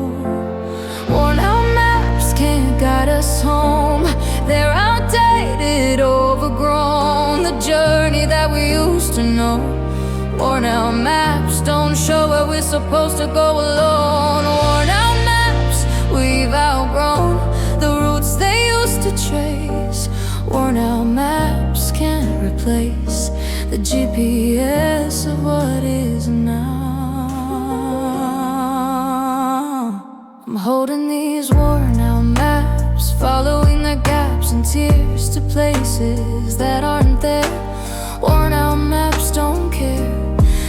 [SPEAKER 1] Worn out maps can't guide us home. They're outdated, overgrown, the journey that we used to know. Worn out maps don't show where we're supposed to go alone. Worn out maps we've outgrown, the routes they used to trace. Worn out maps can't replace the GPS of what is now. I'm holding these worn out maps, following their gaps and tears to places that aren't there. Worn out maps don't care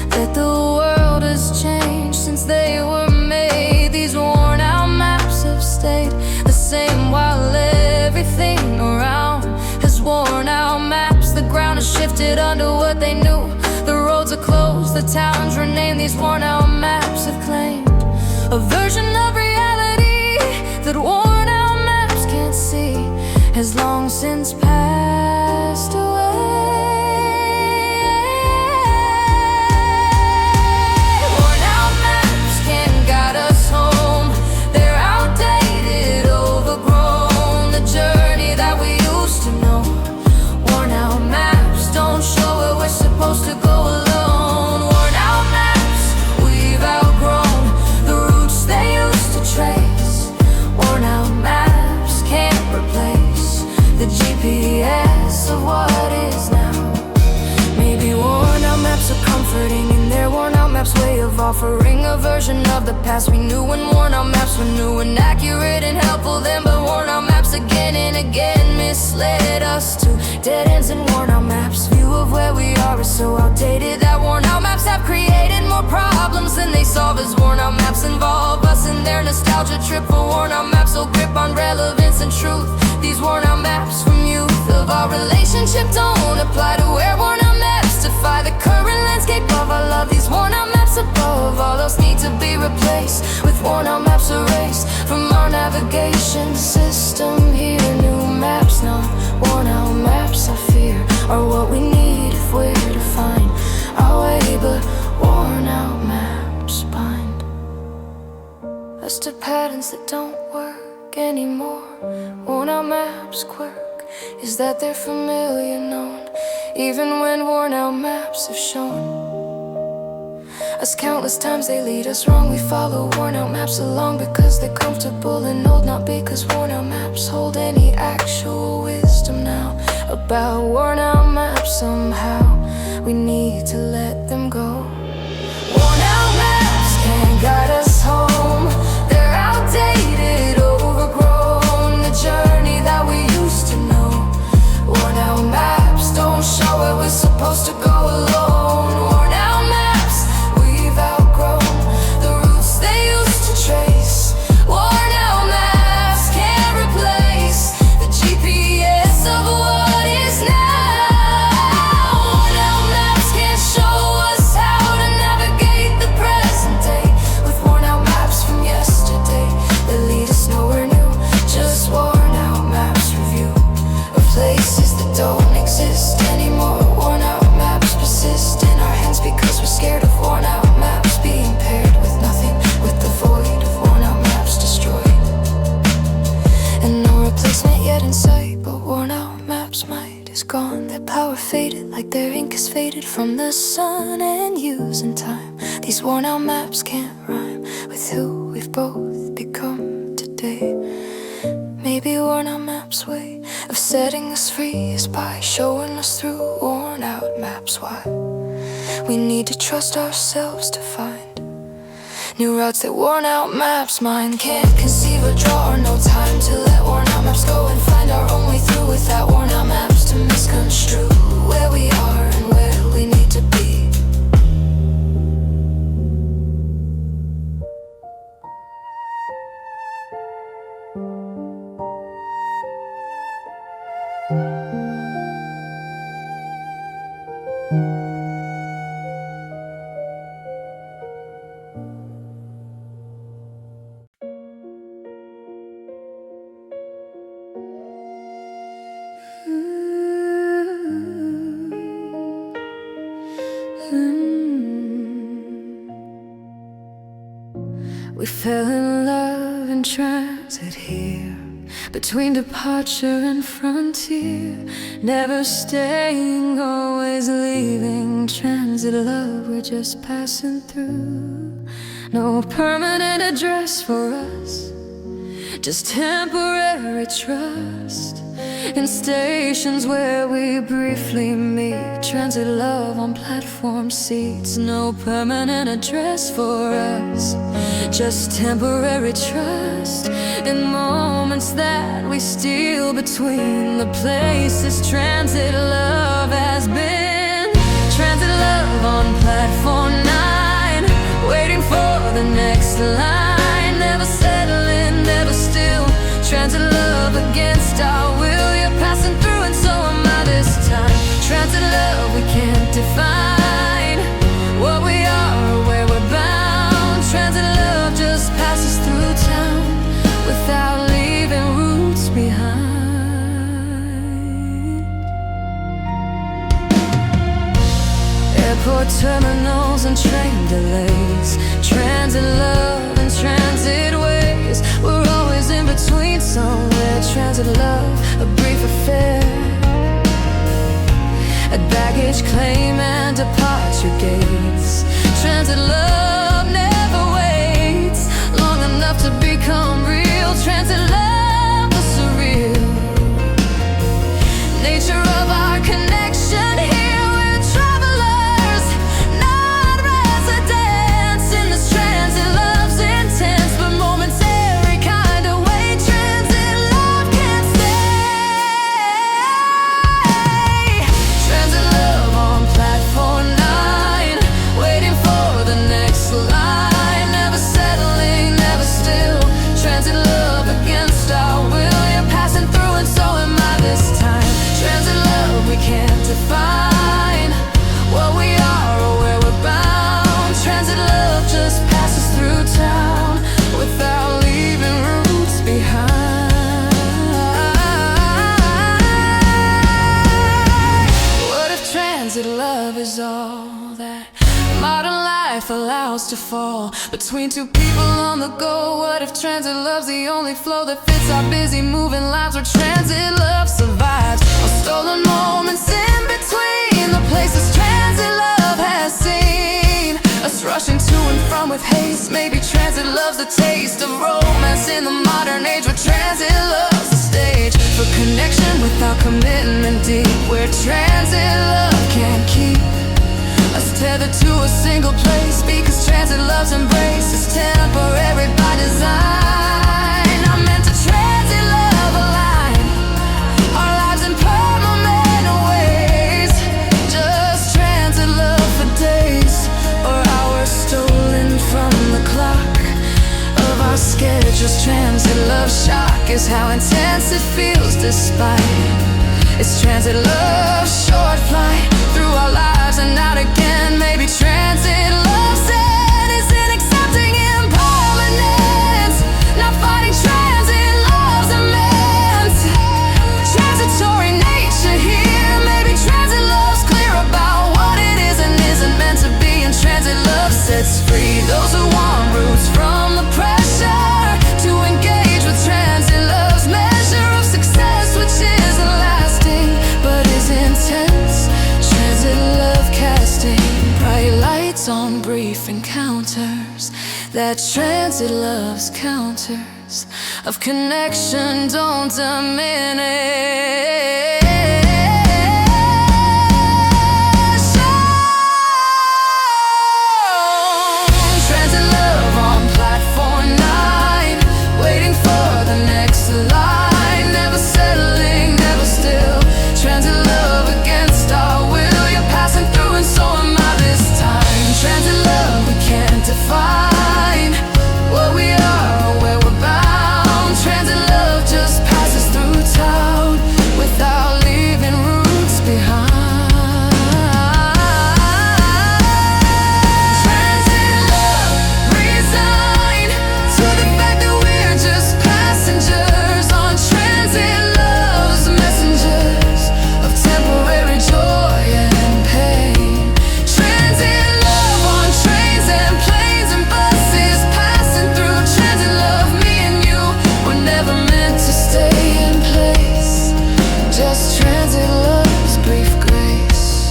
[SPEAKER 1] that the world has changed since they were made. These worn out maps have stayed the same while everything around has worn out maps. The ground has shifted under what they knew. The roads are closed, the towns renamed. These worn out maps have claimed a version of reality that worn out maps can't see, has long since passed away. Worn out maps can't guide us the GPS of what is now. Maybe worn out maps are comforting in their worn out maps way of offering a version of the past we knew when worn out maps were new and accurate and helpful then, but worn out maps again and again misled us to dead ends and worn out maps. View of where we are is so outdated that worn out maps have created more problems than they solve as worn out maps involve us in their nostalgia trip for worn out maps will grip on relevance and truth. These worn out maps from youth of our relationship don't apply to where worn out maps defy the current landscape of our love. These worn out maps above all else need to be replaced with worn out maps erased from our navigation system. Here new maps, not worn out maps I fear are what we need if we're to find our way, but worn out maps bind us to patterns that don't work anymore. Worn out maps quirk is that they're familiar, known even when worn out maps have shown us countless times they lead us wrong. We follow worn out maps along because they're comfortable and old, not because worn out maps hold any actual wisdom now about worn out maps. Somehow we need to let them go. Worn out maps can't guide us home, they're outdated, overgrown, the journey that we used to know. Worn out maps don't show where we're supposed to go alone. Worn out maps we've outgrown, the routes they used to trace. Worn out maps can't replace the GPS of what is now. Worn out maps can't show us how to navigate the present day with worn out maps from yesterday that lead us nowhere new. Just worn out maps review of places that don't exist anymore. Worn out maps persist in our hands because we're scared of worn out maps being paired with nothing, with the void of worn out maps destroyed and no replacement yet in sight. But worn out maps might is gone, their power faded like their ink is faded from the sun and using time. These worn out maps can't rhyme with who we've both become today. Maybe worn out maps' way of setting us free is by showing us through worn out maps why we need to trust ourselves to find new routes that worn out maps mind can't conceive or draw, or no time to let worn out maps go and find our own way through without worn out maps to misconstrue where we are and where we need to be. We fell in love in transit here, between departure and frontier, never staying, always leaving. Transit love, we're just passing through. No permanent address for us, just temporary trust in stations where we briefly meet. Transit love on platform seats. No permanent address for us, just temporary trust in moments that we steal between the places. Transit love has been. Transit love on platform 9, waiting for the next line, never settling, never still. Transit love against our will, you're passing through and so am I this time. Transit love, we can't define what we are or where we're bound. Transit love just passes through town without leaving roots behind. Airport terminals and train delays, transit love and transit ways. We're always in between somewhere. Transit love, a brief affair at baggage claim and departure gates. Transit love never waits long enough to become real. Transit love, the surreal. house to fall between two people on the go. What if transit love's the only flow that fits our busy moving lives, where transit love survives all stolen moments in between the places transit love has seen us rushing to and from with haste. Maybe transit loves the taste of romance in the modern age, where transit loves the stage for connection without commitment deep, where transit love can't keep us tethered to a single place, because transit love's embrace is temporary by design. I'm meant to transit love align our lives in permanent ways, just transit love for days or hours stolen from the clock of our schedules. Transit love shock is how intense it feels despite it's transit love short flight through our lives and out again. Maybe transit love's end is in accepting impermanence, not fighting transit love's immense transitory nature here. Maybe transit love's clear about what it is and isn't meant to be, and transit love sets free those who want roots from the pressure to engage with transit love's measure of success, which isn't lasting but is intense. Transit love casting bright lights on brief encounters, that transit love's counters of connection don't diminish. Transit love on platform 9, waiting for the next line, never settling, never still. Transit love against our will, you're passing through and so am I this time. Transit love, we can't define what we are or where we're bound. Transit love just passes through town without leaving roots behind. Transit love, resign to the fact that we're just passengers on transit love's messengers of temporary joy and pain. Transit love on trains and planes and buses passing through. Transit love, me and you were never meant to stay in place, just transit love's brief grace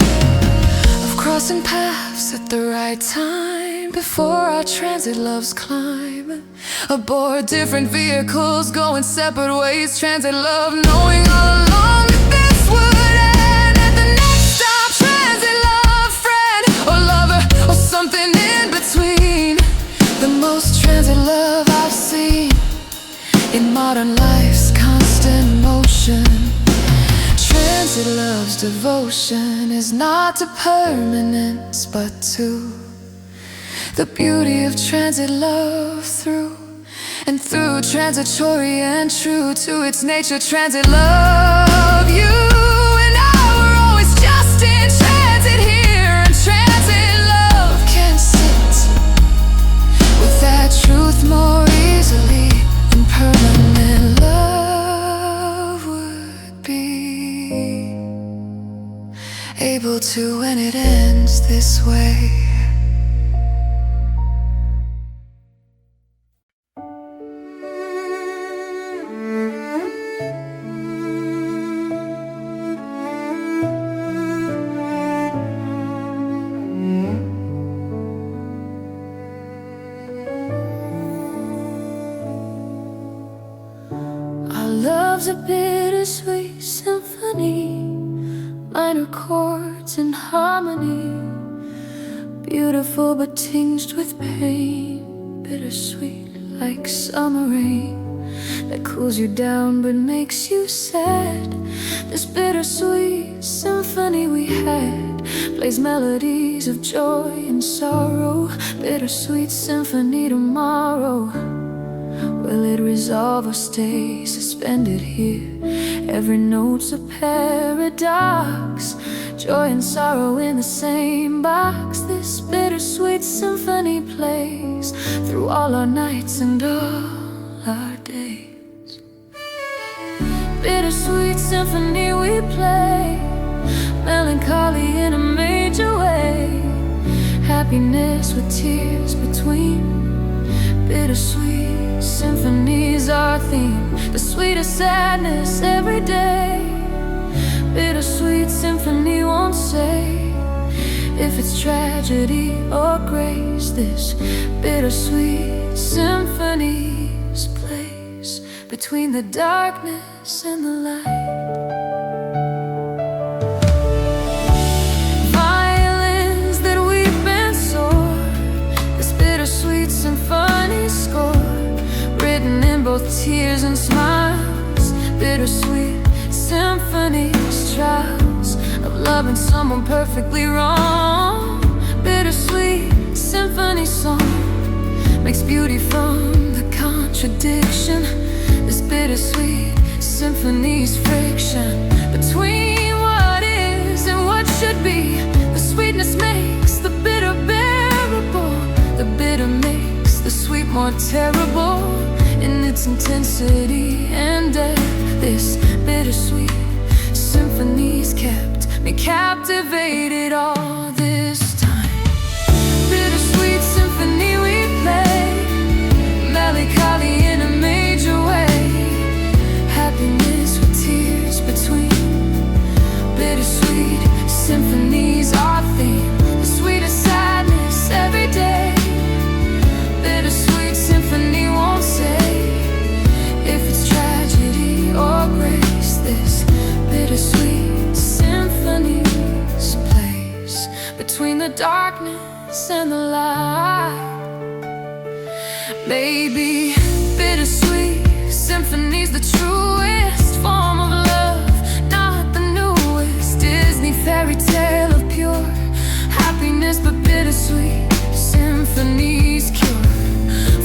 [SPEAKER 1] of crossing paths at the right time before our transit loves climb aboard different vehicles going separate ways. Transit love knowing all along that this would end at the next stop. Transit love, friend or lover or something in between. The most transit love I've seen in modern life's constant motion. Transit love's devotion is not to permanence but to the beauty of transit love through and through, transitory and true to its nature. Transit love, you and I were always just in transit here, and transit love can sit with that truth more easily than permanent love would be able to when it ends this way. Love's a bittersweet symphony, minor chords in harmony, beautiful but tinged with pain, bittersweet like summer rain that cools you down but makes you sad. This bittersweet symphony we had plays melodies of joy and sorrow. Bittersweet symphony tomorrow, will it resolve or stay suspended here? Every note's a paradox, joy and sorrow in the same box. This bittersweet symphony plays through all our nights and all our days. Bittersweet symphony we play, melancholy in a major way, happiness with tears between. Bittersweet symphonies our theme, the sweetest sadness every day. Bittersweet symphony won't say if it's tragedy or grace. This bittersweet symphony's place between the darkness and the light. Violins that we've been soared, this bittersweet symphony score, written in both tears and smiles. Bittersweet symphonies, trials of loving someone perfectly wrong. Bittersweet symphony song makes beauty from the contradiction. This bittersweet symphony's friction between what is and what should be. The sweetness makes the bitter bearable. The bitter makes the sweet more terrible in its intensity and depth. This bittersweet symphony's kept me captivated all this time. Bittersweet symphony we play, melancholy in a major way, happiness with tears between. Bittersweet symphonies our theme, the sweetest sadness every day. Bittersweet symphony won't say if it's tragedy or grace. This bittersweet symphony's place between the darkness and the light. Maybe bittersweet symphony's the truest form of love, not the newest Disney fairy tale of pure happiness, but bittersweet symphony's cure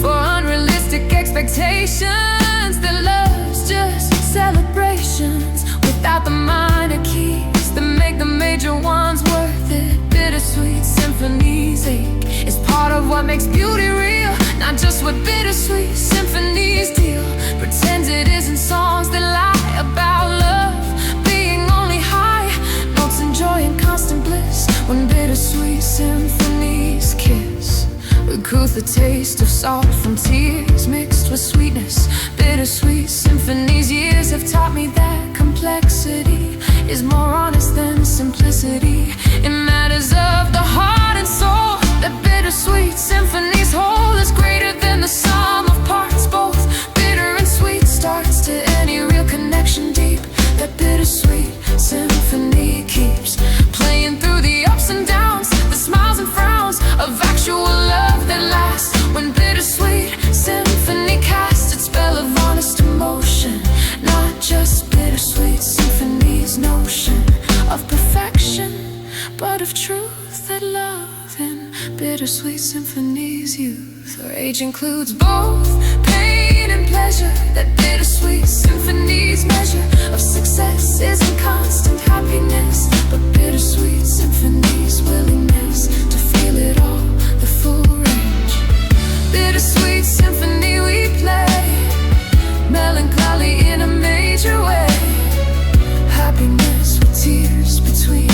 [SPEAKER 1] for unrealistic expectations. That love's just celebrations without the minor keys that make the major ones worth it. Bittersweet symphonies ache is part of what makes beauty real, not just what bittersweet symphonies deal. Pretend it isn't songs that lie about love being only high notes and joy and constant bliss. When bittersweet symphonies kiss, recouth the taste of salt from tears mixed with sweetness. Bittersweet symphonies years have taught me that complexity is more honest than simplicity in matters of the heart and soul. That bittersweet symphonies whole is greater than the sum of parts. Both bitter and sweet starts to any real connection deep. That bittersweet symphony keeps playing through the ups and downs, the smiles and frowns of actual love that lasts. When bittersweet symphony casts its spell of honest emotion, not just bittersweet symphony's notion of perfection, but of truth that love in bittersweet symphony's youth or age includes both pain and pleasure. That bittersweet symphony's measure of success isn't constant happiness, but bittersweet symphony's willingness to feel it all, the full range. Bittersweet symphony we play, melancholy in a major way, happiness with tears between.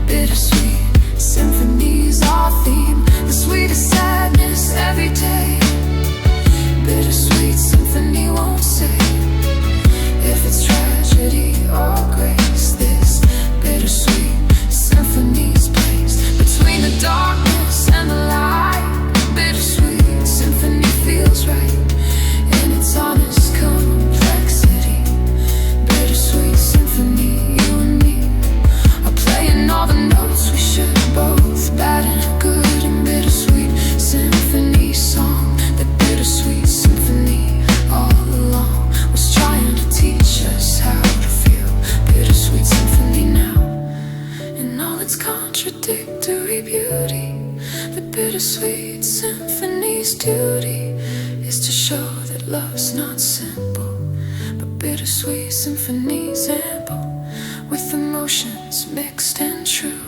[SPEAKER 1] Bittersweet symphonies our theme, the sweetest sadness every day. Bittersweet symphony won't say if it's tragedy or grace. This bittersweet symphony's place between the darkness and the light. Bittersweet symphony feels right in its honest complexity. Bittersweet symphony, you and me are playing all the notes we should both, bad and good. And bittersweet symphony song, that bittersweet symphony all along was trying to teach us how to feel. Bittersweet symphony now in all its contradictory beauty. The bittersweet symphony's duty is to show that love's not simple, but bittersweet symphony's ample with emotions mixed and true.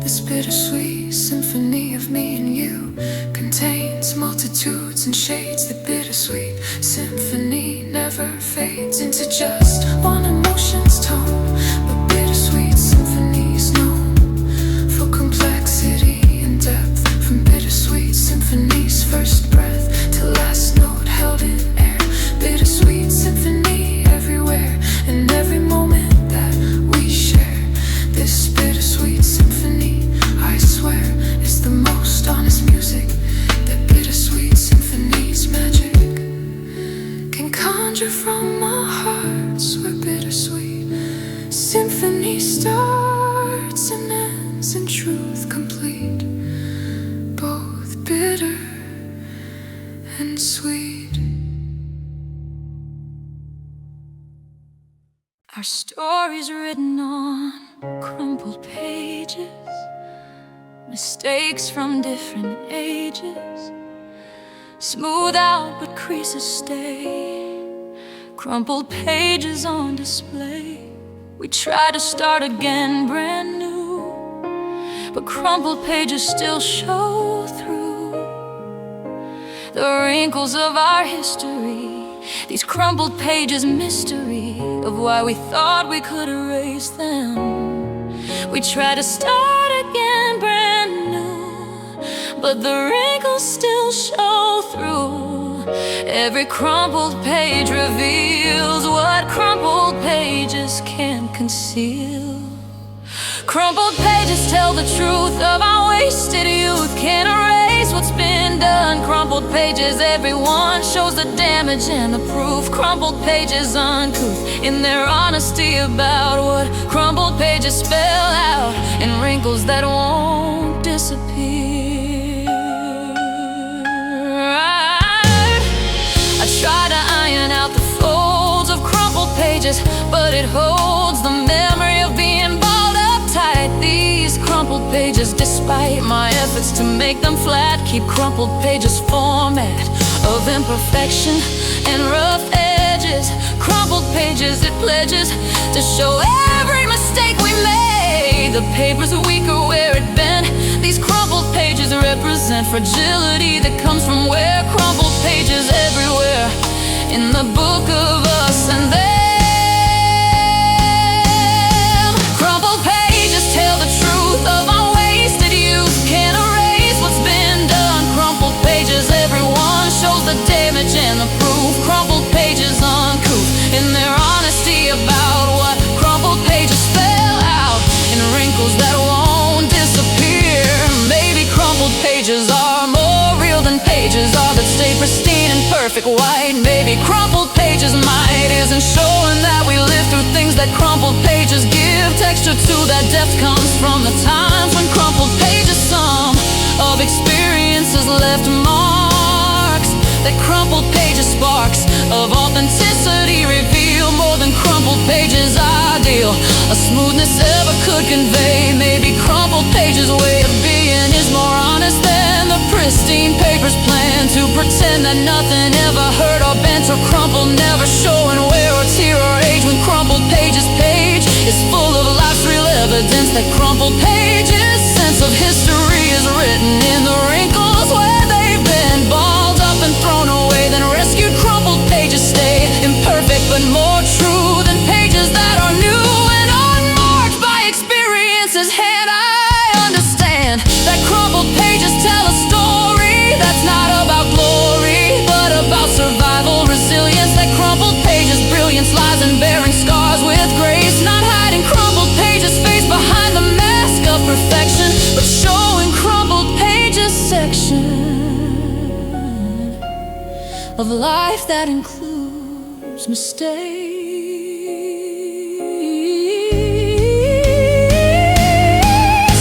[SPEAKER 1] This bittersweet symphony of me and you contains multitudes and shades. The bittersweet symphony never fades into just one emotion's tone, but bittersweet symphony's known for complexity and depth. symphony starts and ends in truth complete, both bitter and sweet. Our stories written on crumpled pages, mistakes from different ages, smooth out but creases stay, crumpled pages on display. We try to start again brand new, but crumpled pages still show through the wrinkles of our history. These crumpled pages, mystery of why we thought we could erase them. We try to start again brand new, but the wrinkles still show through. Every crumpled page reveals what crumpled pages can't conceal. Crumpled pages tell the truth of our wasted youth, can't erase what's been done. Crumpled pages, everyone shows the damage and the proof. Crumpled pages uncouth in their honesty about what crumpled pages spell out in wrinkles that won't disappear. I try to iron out the folds of crumpled pages, but it holds the memory of being balled up tight. These crumpled pages, despite my efforts to make them flat, keep crumpled pages format of imperfection and rough edges. Crumpled pages, it pledges to show every mistake we made. The paper's weaker where it bent. These crumpled pages represent fragility that comes from where. Crumpled pages everywhere in the book of us and them. Crumpled pages tell the truth of our wasted youth, can't erase what's been done. Crumpled pages, everyone shows the damage and the proof. Crumpled pages uncouth in their honesty about what crumpled pages spell out in wrinkles that won't disappear. Maybe crumpled pages are more real than pages are that stay pristine and perfect white. Maybe crumpled pages' might isn't showing that we live through things that crumpled pages give texture to. That depth comes from the times when crumpled pages, some of experiences left marks. That crumpled pages, sparks of authenticity reveal more than crumpled pages ideal a smoothness ever could convey. Maybe crumpled pages' way of being is more honest than the pristine paper's plan to pretend that nothing ever hurt or bent or crumpled, never showing wear or tear or age. When crumpled pages page is full of life's real evidence, that crumpled pages' sense of history is written in the wrinkles where they've been balled up and thrown away. Then rescued crumpled pages stay imperfect but more true than pages that are new and unmarked by experiences. And I understand that crumpled pages tell a story that's not about glory but about survival, resilience. That crumpled pages, brilliance lies in bearing scars with grace, not hiding crumpled pages face behind the mask of perfection, but showing crumpled pages section of life that includes mistakes.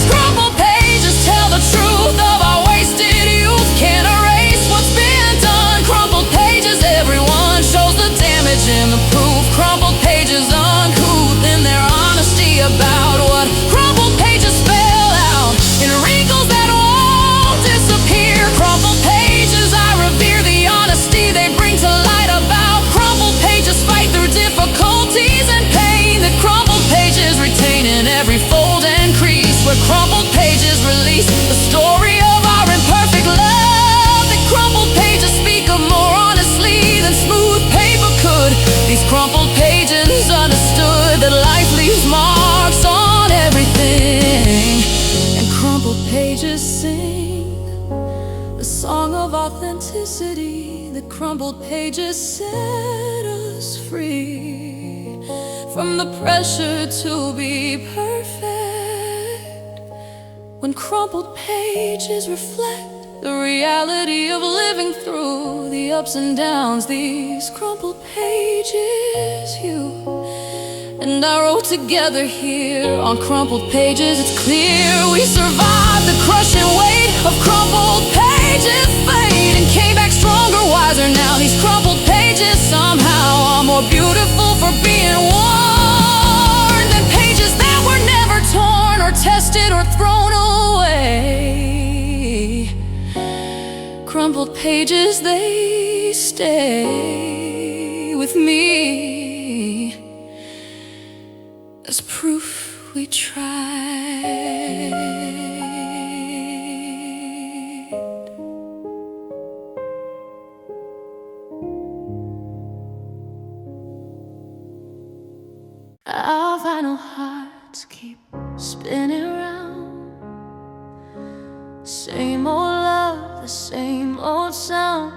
[SPEAKER 1] Crumpled pages tell the truth of our wasted youth, can't erase what's been done. Crumpled pages, everyone shows the damage and the proof. Crumpled pages uncouth in their honesty about what crumpled pages spell out in wrinkles that won't disappear. Crumpled pages, I revere the honesty they bring to light about crumpled pages, fight through difficulties and pain. That crumpled pages retain in every fold and crease, where crumpled pages release the story of our imperfect love. That crumpled pages speak of more honestly than smooth paper could. These crumpled pages understood that life leaves marks on everything, and crumpled pages sing the song of authenticity. The crumpled pages set us free from the pressure to be perfect. When crumpled pages reflect the reality of living through the ups and downs, these crumpled pages, you and I wrote together here on crumpled pages. It's clear we survived the crushing weight of crumpled pages. Fade and came back stronger, wiser now. These crumpled pages somehow are more beautiful for being worn than pages that were never torn or tested or thrown away. Crumpled pages, they stay with me as proof we tried. Our vinyl hearts keep spinning round. Same old love, the same old sound.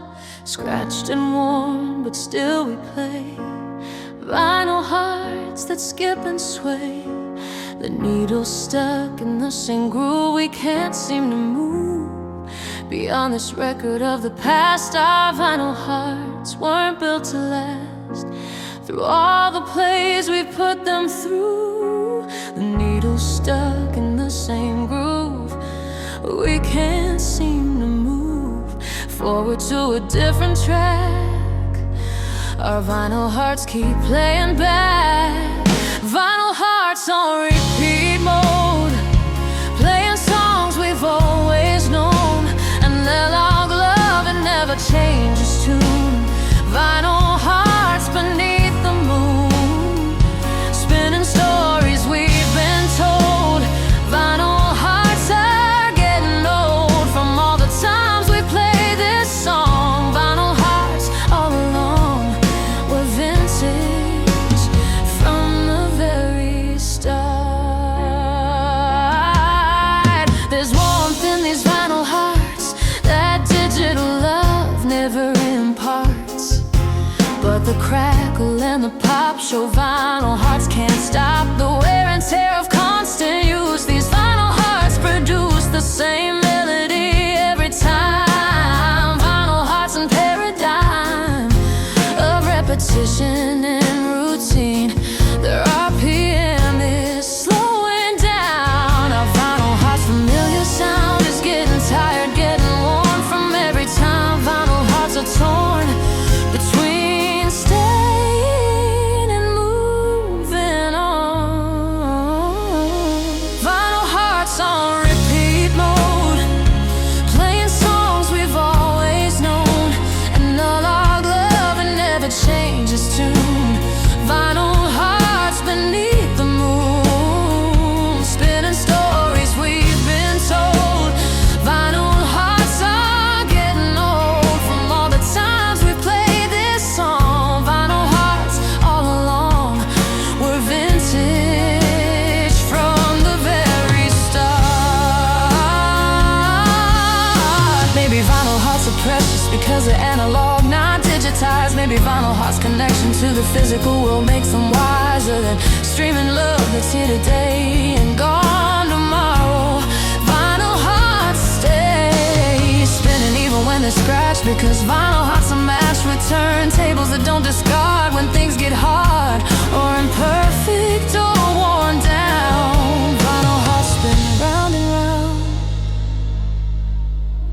[SPEAKER 1] Scratched and worn, but still we play. Vinyl hearts that skip and sway. The needle stuck in the same groove. We can't seem to move beyond this record of the past. Our vinyl hearts weren't built to last. Through all the plays we put them through, the needle stuck in the same groove. We can't seem to move forward to a different track. Our vinyl hearts keep playing back. Vinyl hearts on repeat mode, playing songs we've always known, and they'll log love and never changes tune. Vinyl hearts beneath the moon, spinning stories we've been told. Vinyl hearts are getting old from all the times we play this song. Vinyl hearts all along were vintage from the very start. There's warmth in these vinyl hearts that digital love never imparts, but the crackle and the pop show vinyl hearts can't stop the wear and tear of constant use. These vinyl hearts produce the same melody every time. Vinyl hearts in paradigm of repetition and routine. Their RPM is slowing down. Our vinyl hearts' familiar sound is getting tired, getting worn from every time vinyl hearts are torn between staying and moving on. Vinyl hearts on repeat mode, playing songs we've always known, and the log love and never changes tune. Vinyl hearts beneath the moon, spinning stories we've been told. Vinyl hearts are getting old from all the times we played this song. Vinyl hearts all along were vintage from the very start. Maybe vinyl hearts are precious because they're analog, not digitized. Maybe vinyl hearts' connection to the physical world makes them wiser than streaming love that's here today and gone tomorrow. Vinyl hearts stay spinning even when they're scratched, because vinyl hearts are matched with turntables that don't discard when things get hard or imperfect or worn down. Vinyl hearts spin round and round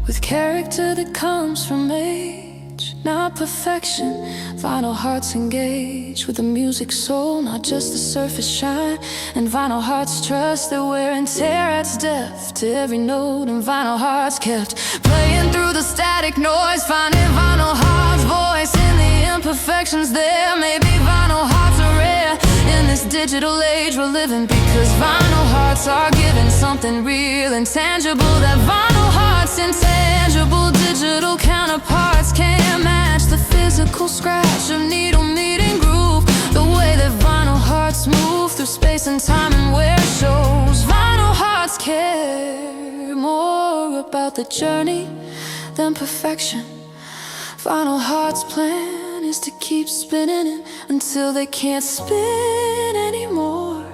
[SPEAKER 1] with character that comes from age, not perfection. Vinyl hearts engage with the music soul, not just the surface shine. And vinyl hearts trust that wear and tear adds depth to every note. And vinyl hearts kept playing through the static noise, finding vinyl hearts' voice in the imperfections there. Maybe vinyl hearts are rare in this digital age we're living, because vinyl hearts are giving something real and tangible that vinyl hearts' intangible digital counterparts can't match. The physical scratch of needle meeting groove, the way that vinyl hearts move through space and time and where it shows. Vinyl hearts care more about the journey than perfection. Vinyl hearts' plan is to keep spinning it until they can't spin anymore.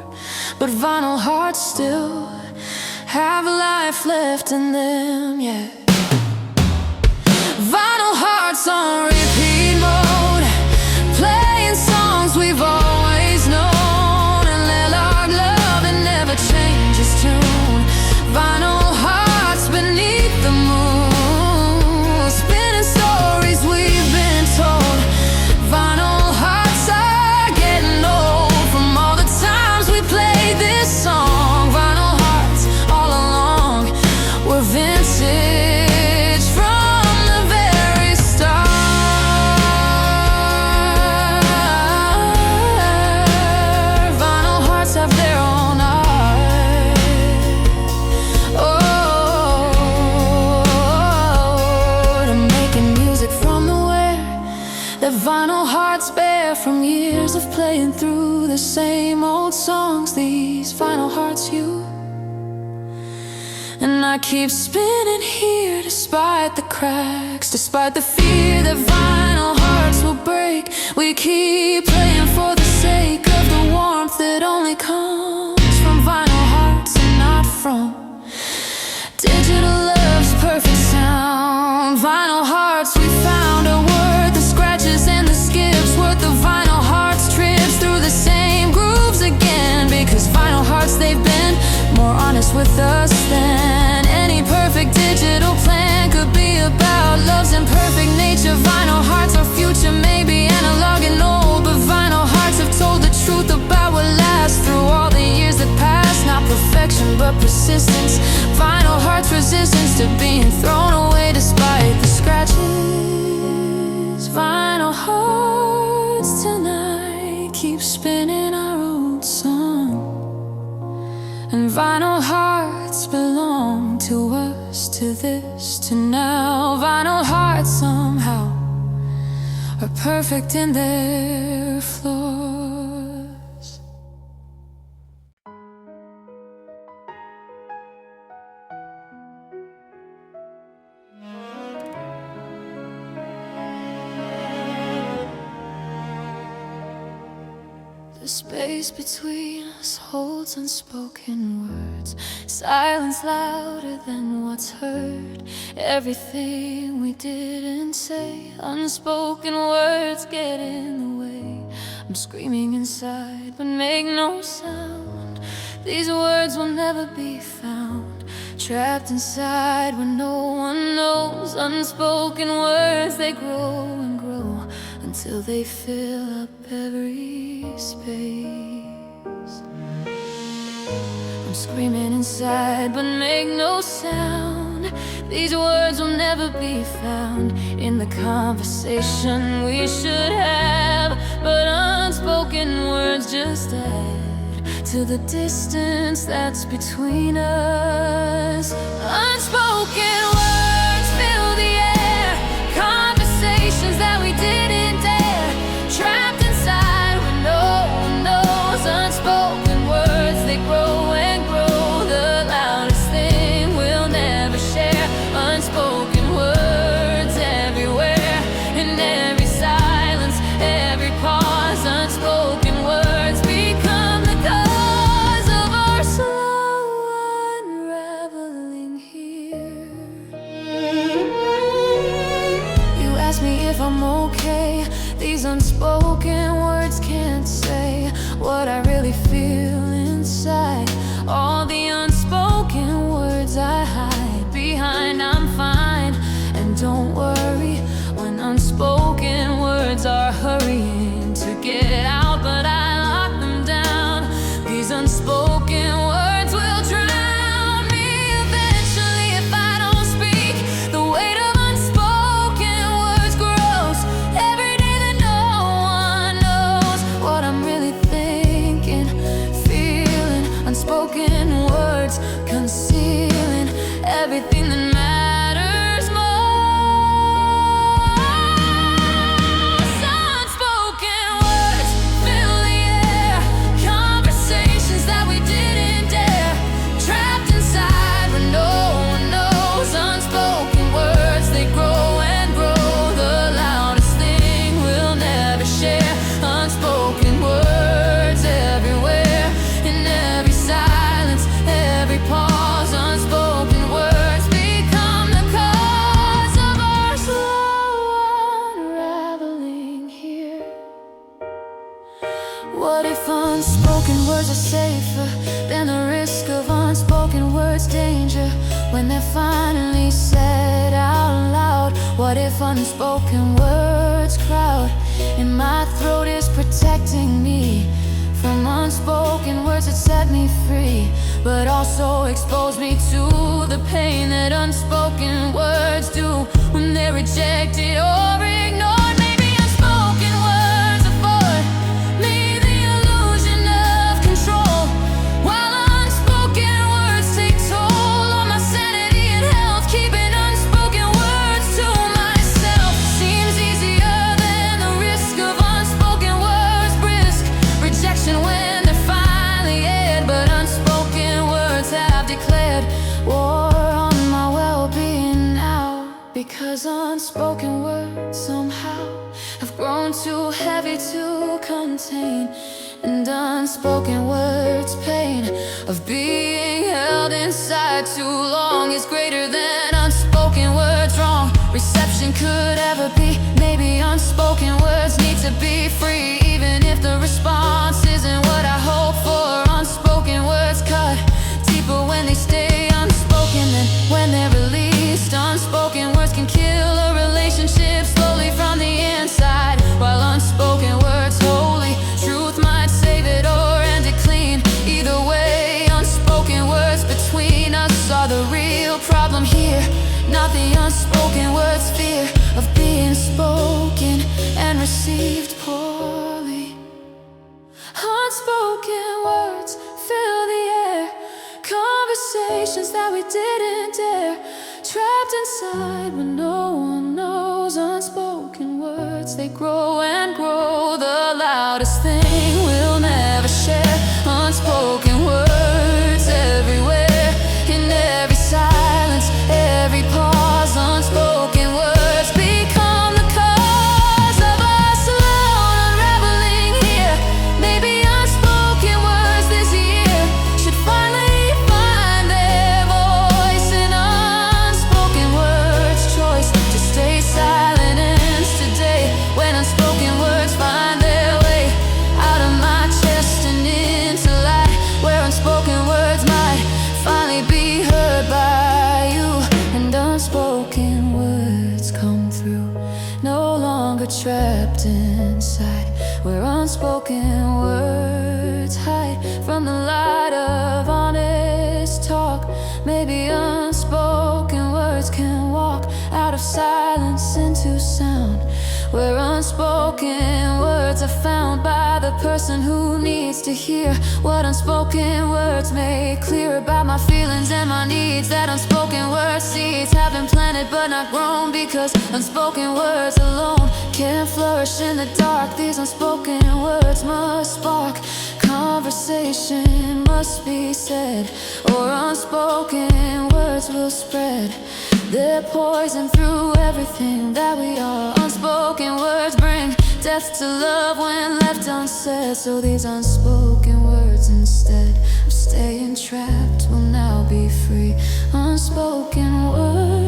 [SPEAKER 1] But vinyl hearts still have life left in them, yeah. Vinyl hearts on repeat mode, playing songs we've always known, songs these vinyl hearts you. And I keep spinning here despite the cracks, despite the fear that vinyl hearts will break. We keep playing for the sake of the warmth that only comes from vinyl hearts and not from digital love's perfect sound. Vinyl hearts we found are worth the scratches and the skips, worth the vinyl hearts trips through the same grooves again. Because vinyl hearts, they've been more honest with us than any perfect digital plan could be about love's imperfect nature. Vinyl hearts, our future may be analog and old, but vinyl hearts have told the truth about what lasts through all the years that pass. Not perfection, but persistence. Vinyl hearts' resistance to being thrown away despite the scratches. Vinyl hearts tonight keep spinning our old song. And vinyl hearts belong to us, to this, to now. Vinyl hearts somehow are perfect in their flaws. The space between us holds unspoken words, silence louder than what's heard. Everything we didn't say, unspoken words get in the way. I'm screaming inside but make no sound. These words will never be found, trapped inside where no one knows. Unspoken words, they grow and grow until they fill up every space. I'm screaming inside but make no sound. These words will never be found in the conversation we should have, but unspoken words just add to the distance that's between us. Unspoken words fill the air, conversations that we didn't dare, trapped inside where no one knows. Unspoken words, they grow and grow, the loudest thing we'll never share. Unspoken words everywhere, in every silence, every pause. Unspoken words become the cause of our slow unraveling here. You ask me if I'm okay. These unspoken words can't say what I really feel inside. All the unspoken words I hide behind I'm fine. And don't worry when unspoken words are hurrying to get out, but I lock them down. These unspoken words will drown me eventually if I don't speak. The weight of unspoken words grows every day that no one knows what I'm really thinking, feeling. Unspoken words concealing everything that matters most. Unspoken words fill the air, conversations that we didn't dare, trapped inside where no one knows. Unspoken words, they grow and grow, the loudest thing we'll never share. Unspoken words everywhere, in every silence, every pause. Unspoken words become the cause of our slow unraveling here. What if unspoken words are safer than the risk of unspoken words' danger when they're finally said out loud? What if unspoken words crowd in my throat is protecting me from unspoken words that set me free, but also expose me to the pain that unspoken words do when they're rejected or ignored? Maybe unspoken words afford me the illusion of control, while unspoken words take toll on my sanity and health. Keeping unspoken words to myself seems easier than the risk of unspoken words. Risk rejection when they're finally Because unspoken words somehow have grown too heavy to contain. And unspoken words' pain of being held inside too long is greater than unspoken words' wrong reception could ever be. Maybe unspoken words need to be free, even if the response isn't what I hope for. Unspoken words cut deeper when they stay unspoken than when they're released. Unspoken words can kill a relationship slowly from the inside, while unspoken words holy truth might save it or end it clean. Either way, unspoken words between us are the real problem here, not the unspoken words fear of being spoken and received poorly. Unspoken words fill the air, conversations that we didn't dare, trapped inside when no one knows. Unspoken words, they grow and grow, the loudest thing we'll never share. Unspoken words everywhere, in every silence, every pause. Unspoken words become the cause of us alone unraveling here. Maybe unspoken words this year should finally find their voice. In unspoken words, choice to stay silent ends today. When unspoken words find their way out of my chest and into light, where unspoken words might finally be heard by you. And unspoken words come through, no longer trapped inside, where unspoken words hide from the light of honest talk. Maybe unspoken words can walk out of silence into sound, where unspoken words are found by the person who needs to hear what unspoken words make clear about my feelings and my needs. That unspoken word seeds have been planted but not grown, because unspoken words alone can't flourish in the dark. These unspoken words must spark conversation, must be said, or unspoken words will spread their poison through everything that we are. Unspoken words bring death to love when left unsaid. So these unspoken words, instead of staying trapped, will now be free. Unspoken words.